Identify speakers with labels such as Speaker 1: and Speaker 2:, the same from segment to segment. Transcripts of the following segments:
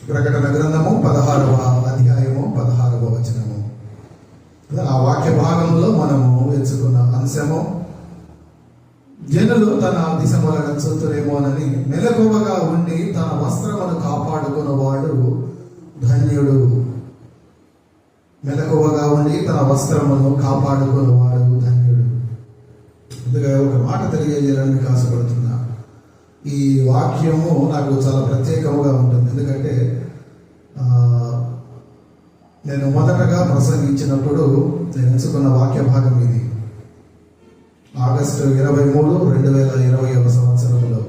Speaker 1: ప్రకటన గ్రంథము 16వ అధ్యాయము 16వ వచనము. ఆ వాక్య భాగంలో మనము ఎంచుకున్న అంశము, జనులు తన దిశములను చూతురేమోనని మెలకువగా ఉండి తన వస్త్రమును కాపాడుకున్నవాడు ధన్యుడు. మెలకువగా ఉండి తన వస్త్రమును కాపాడుకున్నవాడు ధన్యుడు. అందుకే ఒక మాట తెలియజేయడానికి ఆశపడుతున్నా. ఈ వాక్యము నాకు చాలా ప్రత్యేకముగా ఉంటుంది. ఎందుకంటే నేను మొదటగా ప్రసంగించినప్పుడు నేను ఎంచుకున్న వాక్య భాగం ఇది. ఆగస్టు 23, 2020 సంవత్సరంలో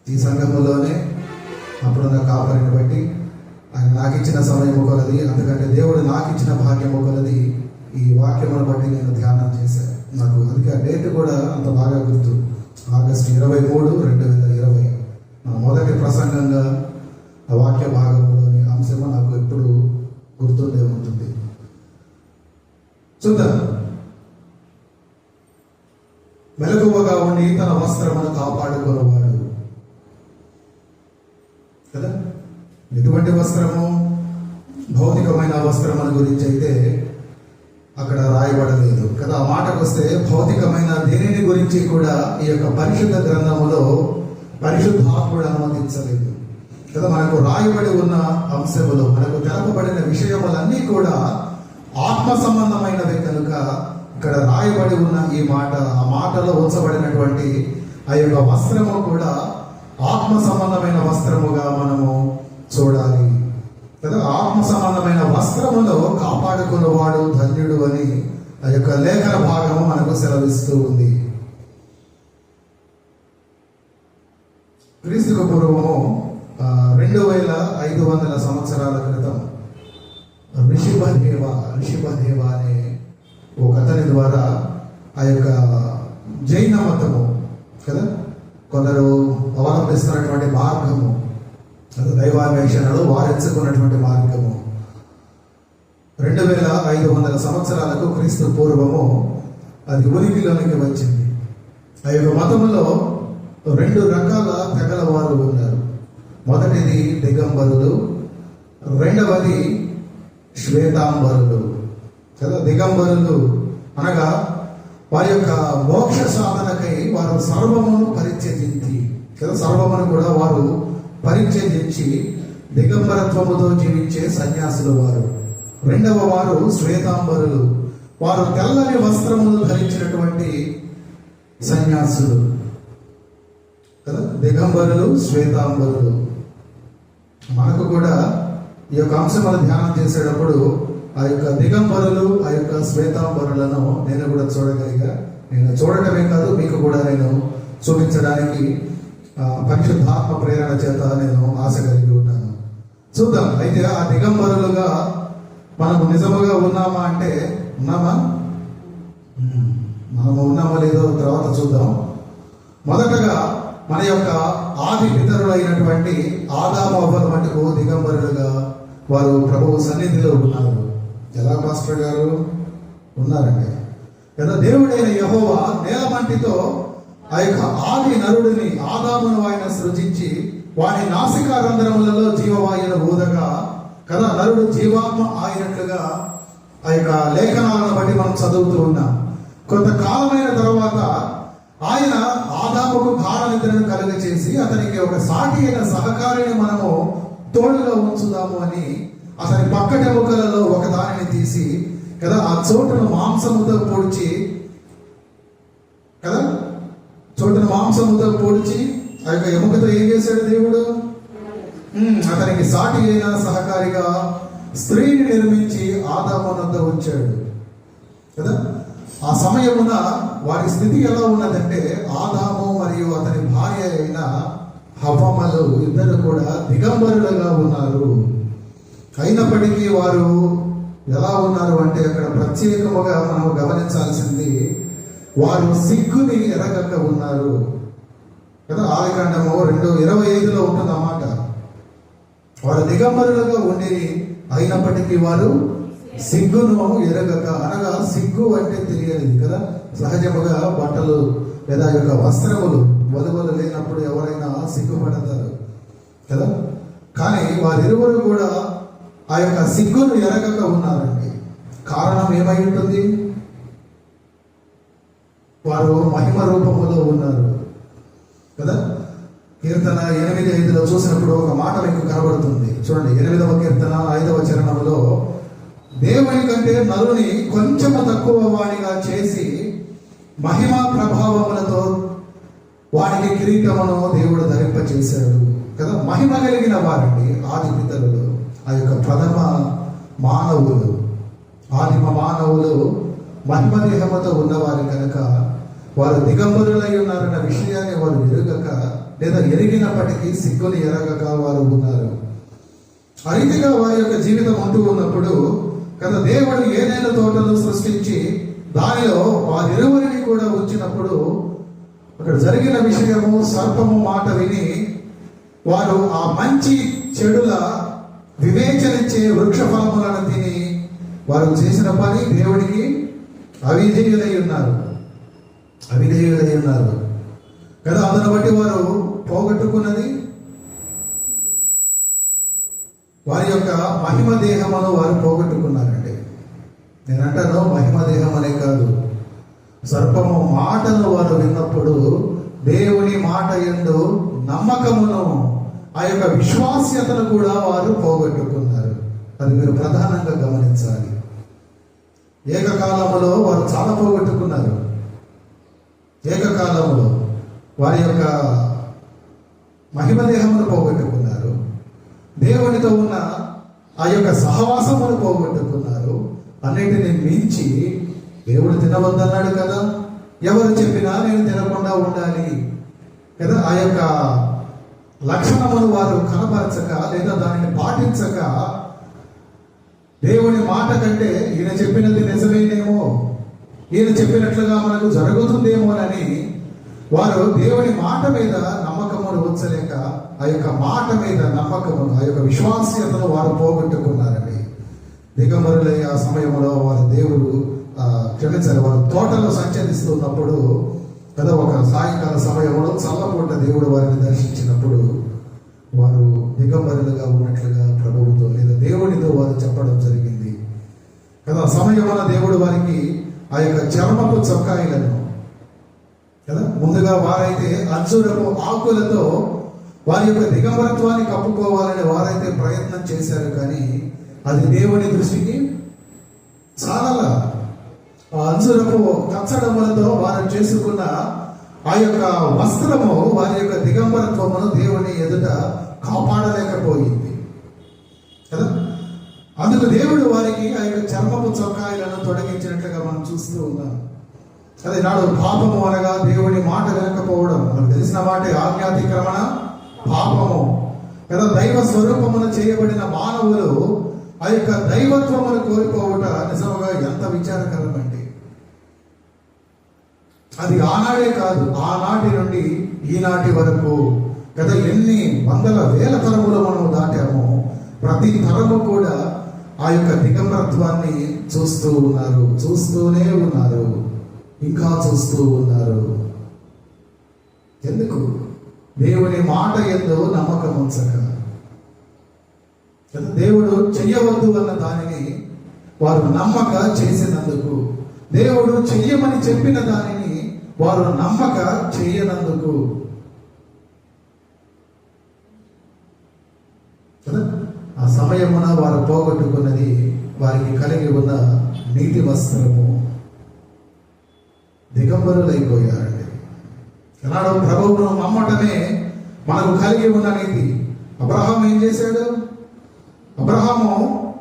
Speaker 1: ఈ సంఘములోనే అప్పుడున్న కాపరిని బట్టి ఆయన నాకు ఇచ్చిన సమయం కొలది, అందుకంటే దేవుడు నాకు ఇచ్చిన భాగ్యం కొలది ఈ వాక్యమును బట్టి నేను ధ్యానం చేశాను. నాకు అందుకే ఆ డేట్ కూడా అంత బాగా గుర్తు. ఆగస్టు 23, 2020 నా మొదటి ప్రసంగంగా ఆ వాక్య భాగంలోని అంశము నాకు ఎప్పుడు గుర్తుండే ఉంటుంది. చూద్దాం. మెలకువగా ఉండి తన వస్త్రమును కాపాడుకున్నవాడు కదా. ఎటువంటి వస్త్రము? భౌతికమైన వస్త్రముల గురించి అయితే అక్కడ రాయబడలేదు కదా. ఆ మాటకు వస్తే భౌతికమైన దేనిని గురించి కూడా ఈ యొక్క పరిశుద్ధ గ్రంథములో పరిశుద్ధాత్ముడు అనుమతించలేదు కదా. మనకు రాయబడి ఉన్న అంశములు, మనకు తెలపబడిన విషయములన్నీ కూడా ఆత్మ సంబంధమైనవి కనుక ఇక్కడ రాయబడి ఉన్న ఈ మాట, ఆ మాటలో ఉంచబడినటువంటి ఆ యొక్క వస్త్రము కూడా ఆత్మ సంబంధమైన వస్త్రముగా మనము చూడాలి కదా. ఆత్మ సంబంధమైన వస్త్రములో కాపాడుకున్నవాడు ధన్యుడు అని ఆ యొక్క లేఖన భాగము మనకు సెలవిస్తూ ఉంది. క్రీస్తుకు పూర్వము 2500 సంవత్సరాల క్రితం ఋషిభదేవ అనే ఒక అతని ద్వారా ఆ యొక్క జైన మతము కదా, కొందరు అవలంబిస్తున్నటువంటి మార్గము, దైవాన్వేషణలో వారు ఎంచుకున్నటువంటి మార్గము 2500 సంవత్సరాలకు క్రీస్తు పూర్వము అది ఉనికిలోనికి వచ్చింది. ఆ యొక్క మతములో 2 రకాల తెగల వారు ఉన్నారు. మొదటిది దిగంబరులు, రెండవది శ్వేతాంబరులు కదా. దిగంబరులు అనగా వారి యొక్క మోక్ష సాధనకై వారు సర్వమును పరిత్యజించి కదా, సర్వమును కూడా వారు పరిత్యజించి దిగంబరత్వముతో జీవించే సన్యాసులు వారు. రెండవ వారు శ్వేతాంబరులు, వారు తెల్లని వస్త్రములు ధరించినటువంటి సన్యాసులు కదా. దిగంబరులు, శ్వేతాంబరులు. మనకు కూడా ఈ యొక్క అంశములు ధ్యానం చేసేటప్పుడు ఆ యొక్క దిగంబరులు, ఆ యొక్క శ్వేతాంబరులను నేను కూడా చూడగలిగా. నేను చూడటమే కాదు, మీకు కూడా నేను చూపించడానికి పరిశుద్ధాత్మ ప్రేరణ చేత నేను ఆశ కలిగి ఉన్నాను. చూద్దాం. అయితే ఆ దిగంబరులుగా మనము నిజముగా ఉన్నామా అంటే ఉన్నామా? మనము ఉన్నామో లేదో తర్వాత చూద్దాం. మొదటగా మన యొక్క ఆది పితరులైనటువంటి ఆదాము అవ్వల మటుకు దిగంబరులుగా వారు ప్రభువు సన్నిధిలో ఉన్నారు. ఎలా మాస్టర్ గారు ఉన్నారండి కదా. దేవుడైన యెహోవా నేలమంటితో ఆ యొక్క ఆది నరుడిని ఆదామును ఆయన సృజించి వాని నాసికా రంధ్రములలో జీవవాయును ఊదగా కదా, నరుడు జీవాత్మ అయినట్లుగా ఆ యొక్క లేఖనాలను బట్టి మనం చదువుతూ ఉన్నాం. కొంతకాలమైన తర్వాత ఆయన ఆదాముకు గాఢ నిద్రను కలుగచేసి అతనికి ఒక సాటి అయిన సహకారిని మనము తోడుగా ఉంచుదాము అని అతని పక్కటెముకలలో ఒక దానిని తీసి కదా, ఆ చోటును మాంసముతో పొడిచి కదా, చోటును మాంసముతో పొడిచి ఆ యొక్క ఎముకతో ఏం చేశాడు దేవుడు? అతనికి సాటి అయిన సహకారిగా స్త్రీని నిర్మించి ఆదాము వద్ద ఉంచాడు కదా. ఆ సమయమున వారి స్థితి ఎలా ఉన్నదంటే ఆదాము మరియు అతని భార్య అయిన హవ్వమ్మలు ఇద్దరు కూడా దిగంబరులుగా ఉన్నారు. అయినప్పటికీ వారు ఎలా ఉన్నారు అంటే అక్కడ ప్రత్యేకముగా మనం గమనించాల్సింది, వారు సిగ్గుని ఎరగక ఉన్నారు కదా. ఆదికాండము 2:25 ఉంటుందన్నమాట. వారు దిగంబరులుగా ఉండి అయినప్పటికీ వారు సిగ్గును ఎరగక, అనగా సిగ్గు అంటే తెలియలేదు కదా. సహజముగా బట్టలు లేదా యొక్క వస్త్రములు వలువలు లేనప్పుడు ఎవరైనా సిగ్గుపడతారు కదా. కానీ వారిరువురు కూడా ఆ యొక్క సిగ్గును ఎరగక ఉన్నారండి. కారణం ఏమై ఉంటుంది? వారు మహిమ రూపములో ఉన్నారు కదా. కీర్తన 8:5 చూసినప్పుడు ఒక మాట మీకు కనబడుతుంది. చూడండి, 8వ కీర్తన 5వ చరణంలో, దేవుని కంటే నరుని కొంచెము తక్కువ వాడిగా చేసి మహిమ ప్రభావములతో వానికి కిరీటమును దేవుడు ధరింపచేశాడు కదా. మహిమ కలిగిన వారండి ఆది పితరులు, ఆ యొక్క ప్రథమ మానవులు, ఆదిమ మానవులు మహిమ దేహముతో ఉన్నవారు కనుక వారు దిగంబరులై ఉన్నారన్న విషయాన్ని వారు ఎరుగక, లేదా ఎరిగినప్పటికీ సిగ్గుని ఎరగక వారు ఉన్నారు. ఆ రీతిగా వారి యొక్క జీవితం అంటూ ఉన్నప్పుడు కదా, దేవుడు ఏదైనా తోటను సృష్టించి దానిలో వారిరువురిని కూడా ఉంచినప్పుడు అక్కడ జరిగిన విషయము, సర్పము మాట విని వారు ఆ మంచి చెడుల వివేచనించే వృక్ష ఫలములను తిని వారు చేసిన పని దేవుడికి అవిధేయులై ఉన్నారు కదా. అందును బట్టి వారు పోగొట్టుకున్నది వారి యొక్క మహిమ దేహమును వారు పోగొట్టుకున్నారండి. నేను అంటాను, మహిమ దేహం అనే కాదు, సర్పము మాటను వారు విన్నప్పుడు దేవుని మాట యందు నమ్మకమును, ఆ యొక్క విశ్వాస్యతను కూడా వారు పోగొట్టుకున్నారు. అది మీరు ప్రధానంగా గమనించాలి. ఏకకాలములో వారు చాలా పోగొట్టుకున్నారు. ఏకకాలంలో వారి యొక్క మహిమ దేహమును పోగొట్టుకున్నారు, దేవునితో ఉన్న ఆ యొక్క సహవాసమును పోగొట్టుకున్నారు. అన్నిటిని మించి దేవుడు తినవద్దన్నాడు కదా. ఎవరు చెప్పినా నేను తినకుండా ఉండాలి కదా. ఆ యొక్క లక్షణమును వారు కనపరచక, లేదా దానిని పాటించక, దేవుని మాట కంటే ఈయన చెప్పినది నిజమేనేమో, ఈయన చెప్పినట్లుగా మనకు జరుగుతుందేమోనని వారు దేవుని మాట మీద నమ్మకమును ఉంచలేక, ఆ యొక్క మాట మీద నమ్మకమును, ఆ యొక్క విశ్వాస్యతను వారు పోగొట్టుకున్నారండి. దిగంబరులై ఆ సమయంలో వారు దేవుడు క్షమించారు. వారు తోటలో సంచరిస్తున్నప్పుడు కదా, ఒక సాయంకాల సమయంలో చల్లపూట దేవుడు వారిని దర్శించినప్పుడు వారు దిగంబరులుగా ఉన్నట్లుగా ప్రభువుతో, లేదా దేవునితో వారు చెప్పడం జరిగింది కదా. సమయమున దేవుడు వారికి ఆ యొక్క చర్మపు చొక్కాయిలను కదా, ముందుగా వారైతే అంజూరపు ఆకులతో వారి యొక్క దిగంబరత్వాన్ని కప్పుకోవాలని వారైతే ప్రయత్నం చేశారు, కానీ అది దేవుని దృష్టికి చాలా ఆ అంజూరపు కచ్చడములతో వారు చేసుకున్న ఆ యొక్క వస్త్రము వారి యొక్క దిగంబరత్వమును దేవుని ఎదుట కాపాడలేకపోయింది కదా. అందుకు దేవుడు వారికి ఆ యొక్క చర్మపు చొక్కాయిలను తొలగించినట్లుగా మనం చూస్తూ ఉన్నాం. అదే నాడు పాపము అనగా దేవుని మాట వినకపోవడం, మనకు తెలిసిన మాట ఆజ్ఞాతిక్రమణ పాపము కదా. దైవ స్వరూపమును చేయబడిన మానవులు ఆ యొక్క దైవత్వమును కోల్పోవుట నిజముగా ఎంత విచారకరమండి. అది ఆనాడే కాదు, ఆనాటి నుండి ఈనాటి వరకు కదా, ఎన్ని వందల వేల తరములు మనం దాటామో, ప్రతి తరము కూడా ఆ యొక్క దిగంబరత్వాన్ని చూస్తూనే ఉన్నారు, ఇంకా చూస్తూ ఉన్నారు. ఎందుకు? దేవుని మాట యందు నమ్మకం ఉంచక. దేవుడు చెయ్యవద్దు అన్న దానిని వారు నమ్మక చేసినందుకు, దేవుడు చెయ్యమని చెప్పిన దానిని వారు నమ్మక చేయనందుకు ఆ సమయమున వారు పోగొట్టుకున్నది వారికి కలిగి ఉన్న నీతి వస్త్రము. దిగంబరులైపోయారండి. ఎలాడో ప్రభువును నమ్మటమే మనకు కలిగి ఉన్న నీతి. అబ్రహాం ఏం చేశాడు? అబ్రహాము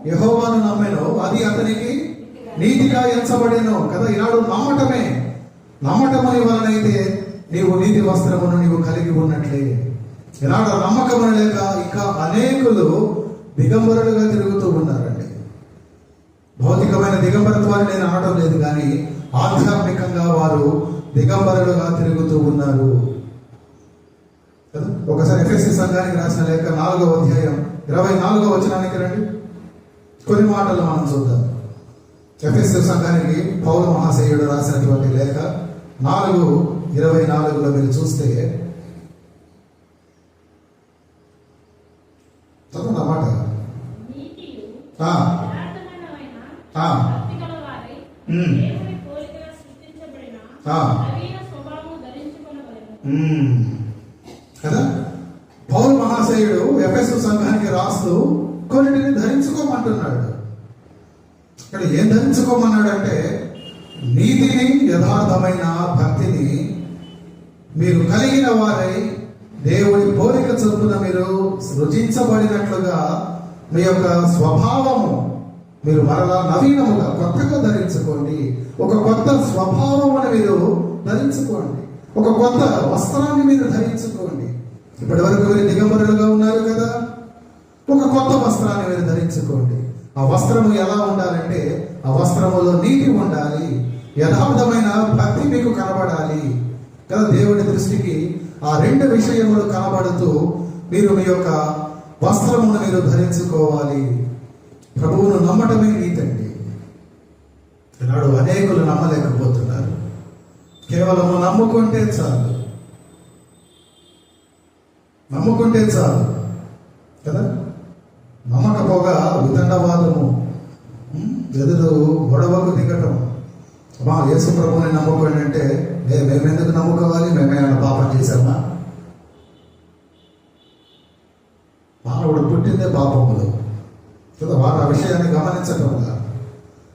Speaker 1: యెహోవాను నమ్మెను, అది అతనికి నీతిగా ఎంచబడెను కదా. ఈనాడు నమ్మటమని వలనైతే నీవు నీతి వస్త్రమును నీవు కలిగి ఉన్నట్లే. ఈనాడు నమ్మకమును లేక ఇంకా అనేకులు దిగంబరులుగా తిరుగుతూ ఉన్నారండి. భౌతికమైన దిగంబరత్వాన్ని నేను అనడం లేదు, కానీ ఆధ్యాత్మికంగా వారు దిగంబరులుగా తిరుగుతూ ఉన్నారు. ఒకసారి ఎఫెసీ సంఘానికి రాసిన లేఖ 4వ అధ్యాయం 24వ వచనానికి రండి. కొన్ని మాటలు మనం చూద్దాం. ఎఫెసీ సంఘానికి పౌలు మహాశయుడు రాసినటువంటి లేఖ 4:24లో మీరు చూస్తే చదువుదామా? ఆ,
Speaker 2: యథార్థమైనవైన,
Speaker 1: ఆ,
Speaker 2: భక్తిగల వారై,
Speaker 1: ఉమ్,
Speaker 2: దేవుని పోలికగా సృష్టించబడిన
Speaker 1: ఆ,
Speaker 2: నవీన స్వభావము ధరించుకొనవలెను.
Speaker 1: కదా పౌలు మహాశయుడు ఎఫెసు సంఘానికి రాస్తూ కొన్నిటిని ధరించుకోమంటున్నాడు. ఇక్కడ ఏం ధరించుకోమన్నాడంటే నీతిని, యథార్థమైన భక్తిని మీరు కలిగిన వారై దేవుడి పోలిక చొప్పున మీరు సృజించబడినట్లుగా మీ యొక్క స్వభావము మీరు మరలా నవీనముగా కొత్తగా ధరించుకోండి. ఒక కొత్త స్వభావమును మీరు ధరించుకోండి. ఒక కొత్త వస్త్రాన్ని మీరు ధరించుకోండి. ఇప్పటి వరకు మీరు దిగంబరులుగా ఉన్నారు కదా, ఒక కొత్త వస్త్రాన్ని మీరు ధరించుకోండి. ఆ వస్త్రము ఎలా ఉండాలంటే ఆ వస్త్రములో నీతి ఉండాలి, యథార్థమైన భక్తి మీకు కనబడాలి కదా. దేవుడి దృష్టికి ఆ రెండు విషయములు కనబడుతూ మీరు మీ యొక్క వస్త్రమును మీరు ధరించుకోవాలి. ప్రభువును నమ్మటమే నీతండి. ఈనాడు అనేకులు నమ్మలేకపోతున్నారు. కేవలము నమ్ముకుంటే చాలు, నమ్ముకుంటే చాలు కదా. నమ్మకపోగా వితండవాదము, ఎదురు గొడవకు దిగటం. మా యేసు ప్రభువుని నమ్ముకోండి అంటే మేమెందుకు నమ్ముకోవాలి? మేమేమైనా పాపం చేశామా? మానవుడు పుట్టిందే పాపములు కదా. వారు ఆ విషయాన్ని గమనించటం వల్ల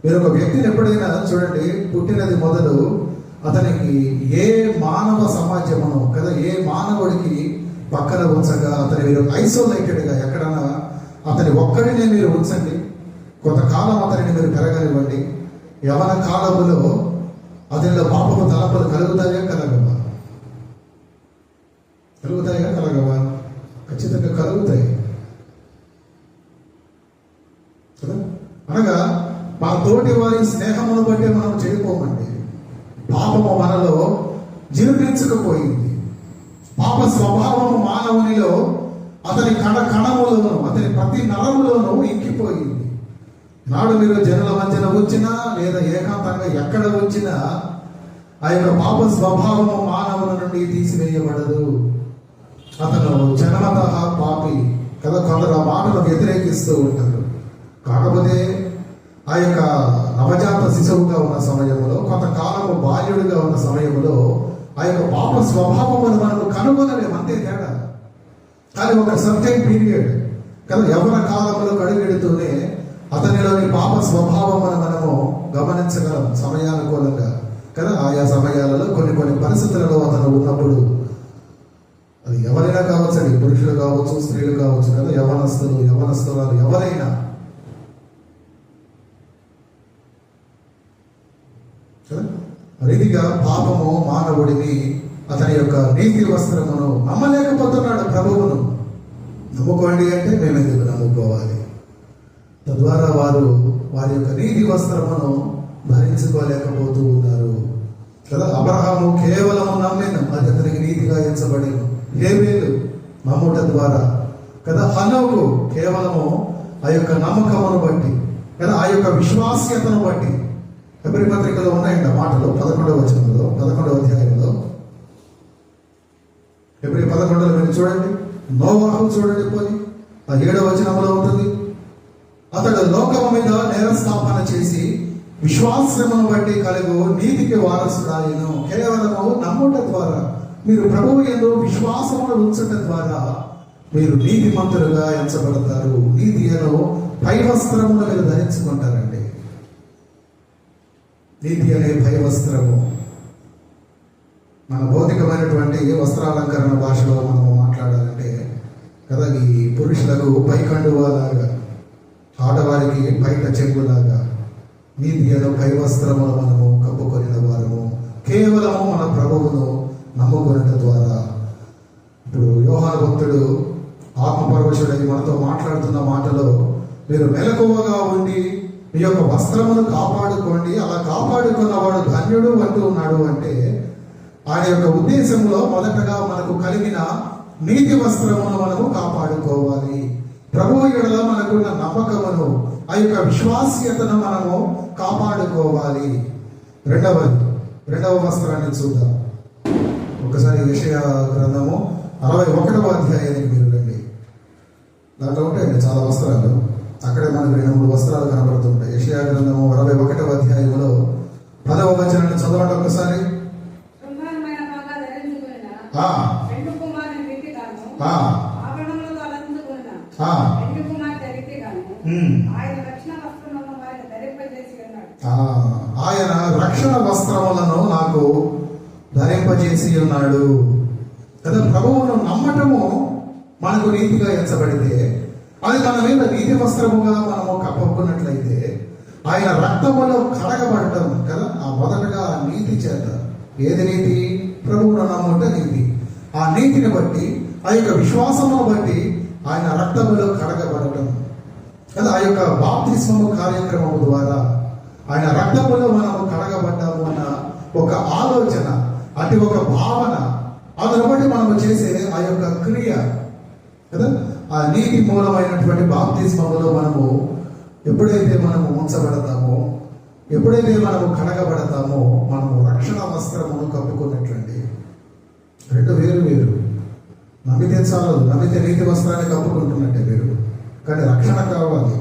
Speaker 1: మీరు ఒక వ్యక్తిని ఎప్పుడైనా చూడండి, పుట్టినది మొదలు అతనికి ఏ మానవ సమాజమును కదా, ఏ మానవుడికి పక్కన ఉంచగా అతని మీరు ఐసోలేటెడ్గా ఎక్కడన్నా అతని ఒక్కడినే మీరు ఉంచండి. కొంతకాలం అతనిని మీరు పెరగనివ్వండి. యవన కాలములో అతనిలో పాపము తలపులు కలుగుతాయా కలగవా? కలుగుతాయా కలగవా? ఖచ్చితంగా కలుగుతాయి కదా. అనగా మా తోటి వారి స్నేహమును బట్టి మనం చేయకపోమండి. పాపము మనలో జీర్ణించకపోయింది. పాప స్వభావము మానవునిలో అతని కణములోను అతని ప్రతి నరములోనూ ఇంకిపోయింది. నాడు మీరు జనుల మధ్యన వచ్చినా లేదా ఏకాంతంగా ఎక్కడ వచ్చినా ఆ యొక్క పాప స్వభావము మానవుల నుండి తీసివేయబడదు. అతను జన్మత పాపి కదా. కొందరు ఆ మాటను వ్యతిరేకిస్తూ ఉంటారు. కాకపోతే ఆ యొక్క నవజాత శిశువుగా ఉన్న సమయంలో, కొంతకాలము బాల్యుడిగా ఉన్న సమయంలో ఆ యొక్క పాప స్వభావమును మనము కనుగొనలేము, అంతే తేడా. కానీ ఒక సర్టైన్ పీరియడ్ కదా, యవ్వన కాలంలో కడుగెడుతూనే అతనిలోని పాప స్వభావమును మనము గమనించగలం సమయానుకూలంగా కదా. ఆయా సమయాలలో కొన్ని పరిస్థితులలో అతను ఉన్నప్పుడు, అది ఎవరైనా కావచ్చు, పురుషులు కావచ్చు, స్త్రీలు కావచ్చు కదా, యవనస్తురాలు ఎవరైనా రీతిగా పాపము మానవుడిని అతని యొక్క నీతి వస్త్రమును నమ్మలేకపోతున్నాడు. ప్రభువును నమ్ముకోండి అంటే మేము ఎందుకు నమ్ముకోవాలి? తద్వారా వారి యొక్క నీతి వస్త్రమును ధరించుకోలేకపోతూ ఉన్నారు కదా. అబ్రహాము కేవలము నమ్మిన అది అతనికి నీతిగా ఎంచబడిను. హేబేలు నమ్ముట ద్వారా కదా. హనోకు కేవలము ఆ యొక్క నమ్మకమును బట్టి కదా, ఆ యొక్క విశ్వాస్యతను బట్టి. హెబ్రీ పత్రికలో ఉన్నాయండి మాటలు 11వ వచనంలో, 11వ అధ్యాయంలో హెబ్రీ 11లో మీరు చూడండి. నోవాహు చూడండి, పోయి ఆ 7వ వచనంలో ఉంటుంది. అతడు లోకము మీద నేరస్థాపన చేసి విశ్వాసమును బట్టి కలుగు నీతికి వారసుడాయను. కేవలము నమ్ముట ద్వారా, మీరు ప్రభువు యందు విశ్వాసమును ఉంచట ద్వారా మీరు నీతిమంతులుగా ఎంచబడతారు. నీతి అను పై వస్త్రమును మీరు ధరించుకుంటారండి. నీతి అనే పై వస్త్రము మన భౌతికమైనటువంటి వస్త్రాలంకరణ భాషలో మనము మాట్లాడాలంటే కదా, ఈ పురుషులకు పై కండువాలాగా, ఆడవారికి బయట చెంగులాగా నీతి అను పై వస్త్రములు మనము కప్పుకొనిన వారము కేవలము మన ప్రభువును నమ్ముకొనట ద్వారా. ఇప్పుడు యోహాను భక్తుడు ఆత్మపరవశుడై మనతో మాట్లాడుతున్న మాటలో, మీరు మెలకువగా ఉండి మీ యొక్క వస్త్రమును కాపాడుకోండి, అలా కాపాడుకున్నవాడు ధన్యుడు అంటూ ఉన్నాడు. అంటే ఆయన యొక్క ఉద్దేశంలో మొదటగా మనకు కలిగిన నీతి వస్త్రమును మనము కాపాడుకోవాలి. ప్రభువు ఎడల మనకున్న నమ్మకమును, ఆ యొక్క విశ్వాస్యతను మనము కాపాడుకోవాలి. రెండవ వస్త్రాన్ని చూద్దాం. ఒకసారి యెషయా గ్రంథము 61వ అధ్యాయానికి మీరు రండి. దాంట్లో ఉంటాయండి చాలా వస్త్రాలు. అక్కడే మనకు 2-3 వస్త్రాలు కనబడుతుంటాయి. యెషయా గ్రంథము 61వ అధ్యాయంలో 10వ వచనాన్ని చదవండి ఒకసారి.
Speaker 3: శృంగారమైన బాగా ధరించుకొనిన
Speaker 1: ఆ,
Speaker 3: రెండు కుమారుని రీతిగాను
Speaker 1: ఆ,
Speaker 3: ఆభరణములతో అలంకరించుకొనిన
Speaker 1: ఆ,
Speaker 3: రెండు కుమార్తె రీతిగాను
Speaker 1: ఉమ్.
Speaker 3: ఆయన రక్షణ వస్త్రములను వారికి ధరింపజేసి ఉన్నాడు.
Speaker 1: ఆయన రక్షణ వస్త్రములను నాకు ధరింపజేసి ఉన్నాడు కదా. ప్రభువును నమ్మటము మనకు నీతిగా ఎంచబడితే, అది మన మీద నీతి వస్త్రముగా మనము కప్పుకున్నట్లయితే, ఆయన రక్తములో కడగబడటం కదా. ఆ మొదటగా ఆ నీతి చేత, ఏది నీతి? ప్రభువును నమ్ముట నీతి. ఆ నీతిని బట్టి, ఆ యొక్క విశ్వాసమును బట్టి ఆయన రక్తములో కడగబడటం కదా. ఆ యొక్క బాప్తిస్మము కార్యక్రమము ద్వారా ఆయన రక్తములో మనము కడగబడ్డాము అన్న ఒక ఆలోచన, అటు ఒక భావన, అందును బట్టి మనము చేసే ఆ యొక్క క్రియ కదా. ఆ నీతి మూలమైనటువంటి బాప్తిస్మములో మనము ఎప్పుడైతే మనము ఉంచబడతామో, ఎప్పుడైతే మనము కడగబడతామో, మనము రక్షణ వస్త్రమును కప్పుకున్నట్లండి. రెండు వేరు వేరు. నమ్మితే చాలదు, నమ్మితే నీతి వస్త్రాన్ని కప్పుకుంటున్నట్టే వేరు. కానీ రక్షణ కావాలి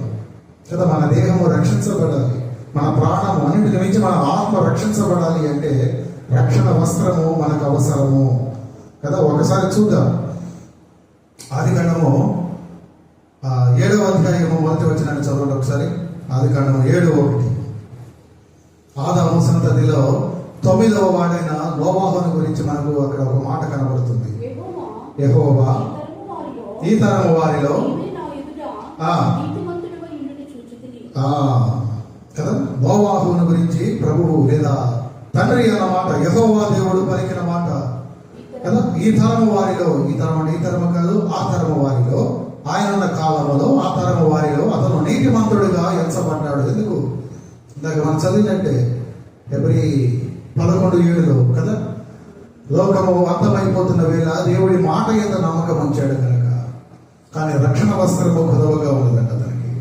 Speaker 1: కదా. మన దేహము రక్షించబడాలి, మన ప్రాణము, అన్నింటిని మించి మన ఆత్మ రక్షించబడాలి అంటే రక్షణ వస్త్రము మనకు అవసరము కదా. ఒకసారి చూద్దాం. ఆదికాండము 7వ అధ్యాయము 1వ వచనాన్ని చదవండి ఒకసారి. ఆదికాండము 7:1. ఆదాము సంతతిలో 9వ వాడైన నోవాహును గురించి మనకు అక్కడ ఒక మాట కనబడుతుంది. యెహోవా ఈ తరము వారిలో కదా, నోవాహును గురించి ప్రభువు లేదా తండ్రి అన్న మాట, యెహోవా దేవుడు పలికిన మాట కదా. ఈ తరము వారిలో, ఈ తరం అంటే ఈ తరము కాదు, ఆ తరము వారిలో, ఆయన ఉన్న కాలంలో ఆ తరము వారిలో అతను నీతిమంతుడిగా ఎంచబడ్డాడు. ఎందుకు? ఇందాక మనం చదివినట్టే Hebrew 11:7 కదా. లోకము అంతమైపోతున్న వేళ దేవుడి మాట ఎంత నమ్మకం ఉంచాడు కనుక. కానీ రక్షణ వస్త్రము కొదవగా ఉన్నదంట అతనికి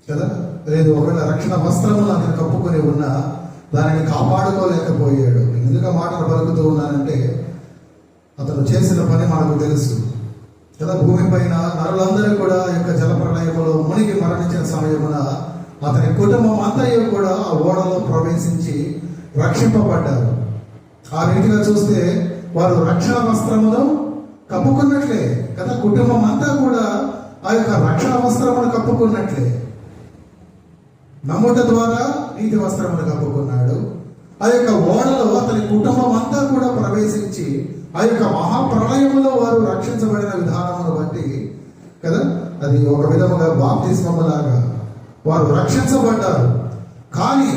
Speaker 1: కదా. లేదు, ఒకవేళ రక్షణ వస్త్రములు అతను కప్పుకొని ఉన్నా దానిని కాపాడుకోలేకపోయాడు. ఎందుకు ఆ మాటలు పలుకుతూ ఉన్నానంటే, అతను చేసిన పని మనకు తెలుసు కదా. భూమిపైన నరులందరూ కూడా యొక్క జలప్రళయములో మునిగి మరణించిన సమయమున అతని కుటుంబం అంతయు కూడా ఆ ఓడలో ప్రవేశించి రక్షింపబడ్డారు. ఆ రీతిగా చూస్తే వారు రక్షణ వస్త్రమును కప్పుకున్నట్లే కదా. కుటుంబం అంతా కూడా ఆ యొక్క రక్షణ వస్త్రమును కప్పుకున్నట్లే. నమ్ముట ద్వారా నీతి వస్త్రమును కప్పుకున్నాడు. ఆ యొక్క ఓడలో అతని కుటుంబం అంతా కూడా ప్రవేశించి ఆ యొక్క మహాప్రళయములో వారు రక్షించబడిన విధానమును బట్టి కదా, అది ఒక విధముగా బాప్తిస్మములాగా వారు రక్షించబడ్డారు. కానీ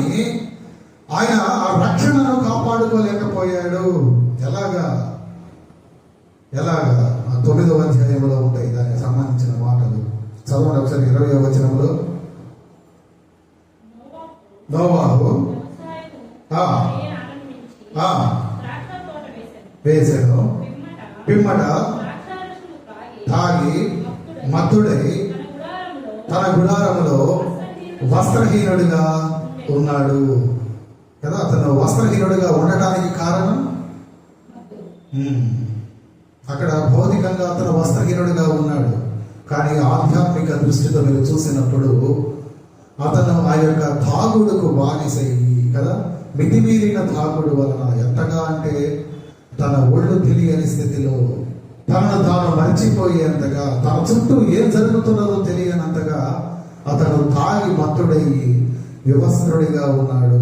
Speaker 1: ఆయన ఆ రక్షణను కాపాడుకోలేకపోయాడు. ఎలాగా? ఆ 9వ అధ్యాయంలో ఉంటాయి దానికి సంబంధించిన మాటలు. చదవండి ఒకసారి. 20వ వచనంలో నోవాహు వేసెను, పిమ్మట తాగి మత్తుడై తన గుడారములో వస్త్రహీనుడిగా ఉన్నాడు కదా. అతను వస్త్రహీనుడిగా ఉండటానికి కారణం అక్కడ భౌతికంగా అతను వస్త్రహీనుడిగా ఉన్నాడు. కానీ ఆధ్యాత్మిక దృష్టితో మీరు చూసినప్పుడు అతను ఆ యొక్క తాగుడుకు బానిసయ్యి కదా, మితిమీరిన తాగుడు వలన ఎంతగా అంటే తన ఒళ్ళు తెలియని స్థితిలో తనను తాను మర్చిపోయేంతగా, తన చుట్టూ ఏం జరుగుతున్నదో తెలియనంతగా అతను తాగి మత్తుడయ్యి వివస్త్రుడిగా ఉన్నాడు.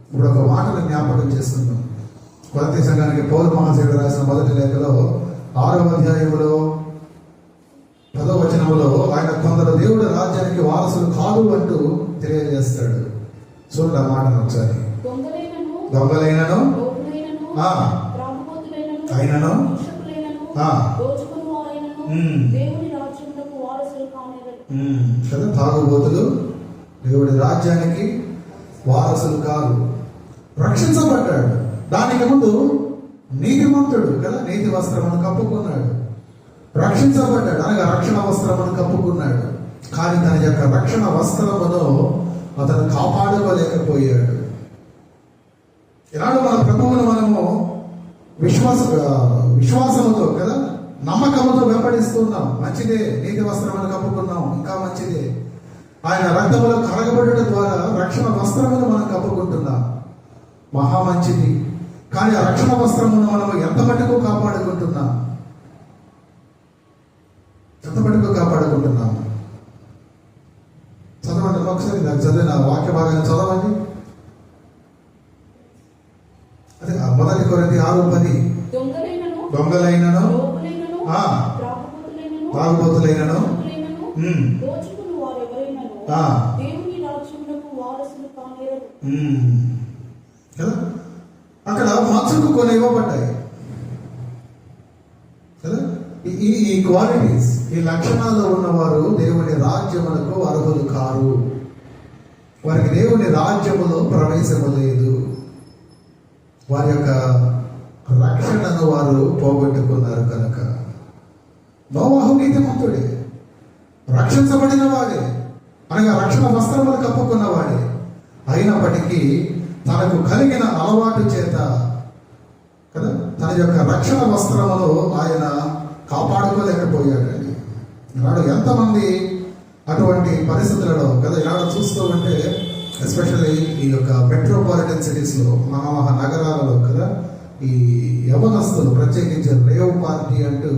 Speaker 1: ఇప్పుడు ఒక మాటను జ్ఞాపకం చేస్తున్నాం. కొరింథీ సంఘానికి పౌలు మహాశయుడు రాసిన మొదటి లేఖలో 6వ అధ్యాయంలో 10వ వచనంలో ఆయన కొందరు దేవుడి రాజ్యానికి వారసులు కాదు అంటూ తెలియజేస్తాడు. చూడండి ఆ మాటను ఒకసారి. దొంగలైనను అయినను కదా, తాగుబోతులు దేవుడి రాజ్యానికి వారసులు కాదు. రక్షించబడ్డాడు. దానికి ముందు నీతిమంతుడు కదా, నీతి వస్త్రమును కప్పుకున్నాడు. రక్షించబడ్డాడు అనగా రక్షణ వస్త్రమును కప్పుకున్నాడు. కానీ తన యొక్క రక్షణ వస్త్రమును అతను కాపాడుకోలేకపోయాడు. ఈనాడు మన ప్రభువును మనము విశ్వాసముతో కదా, నమ్మకముతో వెంబడిస్తున్నాం. మంచిదే, నీతి వస్త్రమును కప్పుకున్నాం, ఇంకా మంచిదే. ఆయన రక్తములో కరగబడటం ద్వారా రక్షణ వస్త్రమును మనం కప్పుకుంటున్నాం. మహా మంచిది. కానీ ఆ రక్షణ వస్త్రమును మనం ఎంత మటుకు కాపాడుకుంటున్నాం? ఎంత మటుకు కాపాడుకుంటున్నాం? చదవండి ఒకసారి, నాకు చదివిన వాక్య భాగాన్ని చదవండి. అదే 1 కొరింథీ 6:10. దొంగలైనను ఆ, తాగుబోతులైనను ఆ, కదా అక్కడ మచ్చుకు కొన్ని ఇవ్వబడ్డాయి కదా. ఈ క్వాలిటీస్, ఈ లక్షణాలు ఉన్నవారు దేవుని రాజ్యములకు అర్హులు కారు. వారికి దేవుని రాజ్యములో ప్రవేశము లేదు. వారి యొక్క రక్షణను వారు పోగొట్టుకున్నారు కనుక. నోవాహు నీతిమంతుడే, రక్షించబడిన వాడే, అనగా రక్షణ వస్త్రములు కప్పుకున్నవాడే. అయినప్పటికీ తనకు కలిగిన అలవాటు చేత కదా తన యొక్క రక్షణ వస్త్రములు ఆయన కాపాడుకోలేకపోయాడండి. ఈనాడు ఎంతమంది అటువంటి పరిస్థితులలో కదా ఈనాడు చూస్తూ ఉంటే, ఎస్పెషల్లీ ఈ యొక్క మెట్రోపాలిటన్ సిటీస్లో, మహా నగరాలలో కదా ఈ యవనస్తులు ప్రత్యేకించి రేవ్ పార్టీ అంటూ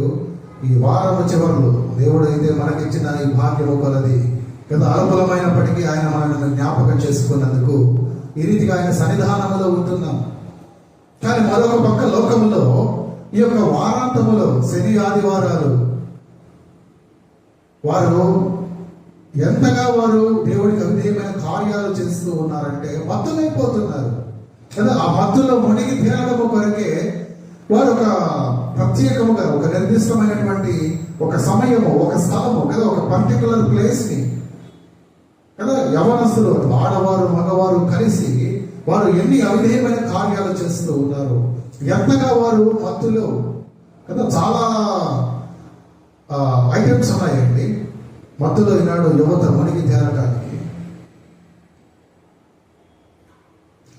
Speaker 1: ఈ వారము చివరులు దేవుడు అయితే మనకిచ్చిన ఈ భాగ్యము కొలది కదా అల్పులమైనప్పటికీ ఆయన మనల్ని జ్ఞాపకం చేసుకున్నందుకు ఈ రీతిగా ఆయన సన్నిధానములో ఉంటున్నాం. కానీ మరొక పక్క లోకములో ఈ యొక్క వారాంతములో శని ఆదివారాలు వారు ఎంతగా వారు దేవుడికి అవిధేయమైన కార్యాలు చేస్తూ ఉన్నారంటే మత్తులైపోతున్నారు కదా. ఆ మత్తులో మునిగి తేలడము కొరకే వారు ఒక ప్రత్యేకముగా ఒక నిర్దిష్టమైనటువంటి ఒక సమయము, ఒక స్థలము కదా, ఒక పర్టికులర్ ప్లేస్ ని కదా యవనస్తులు ఆడవారు మగవారు కలిసి వారు ఎన్ని అవిధేయమైన కార్యాలు చేస్తూ ఉన్నారు. ఎంతగా వారు మత్తులో కదా చాలా ఐటమ్స్ ఉన్నాయండి మత్తులో ఈనాడు యువత మునిగి తేలటానికి.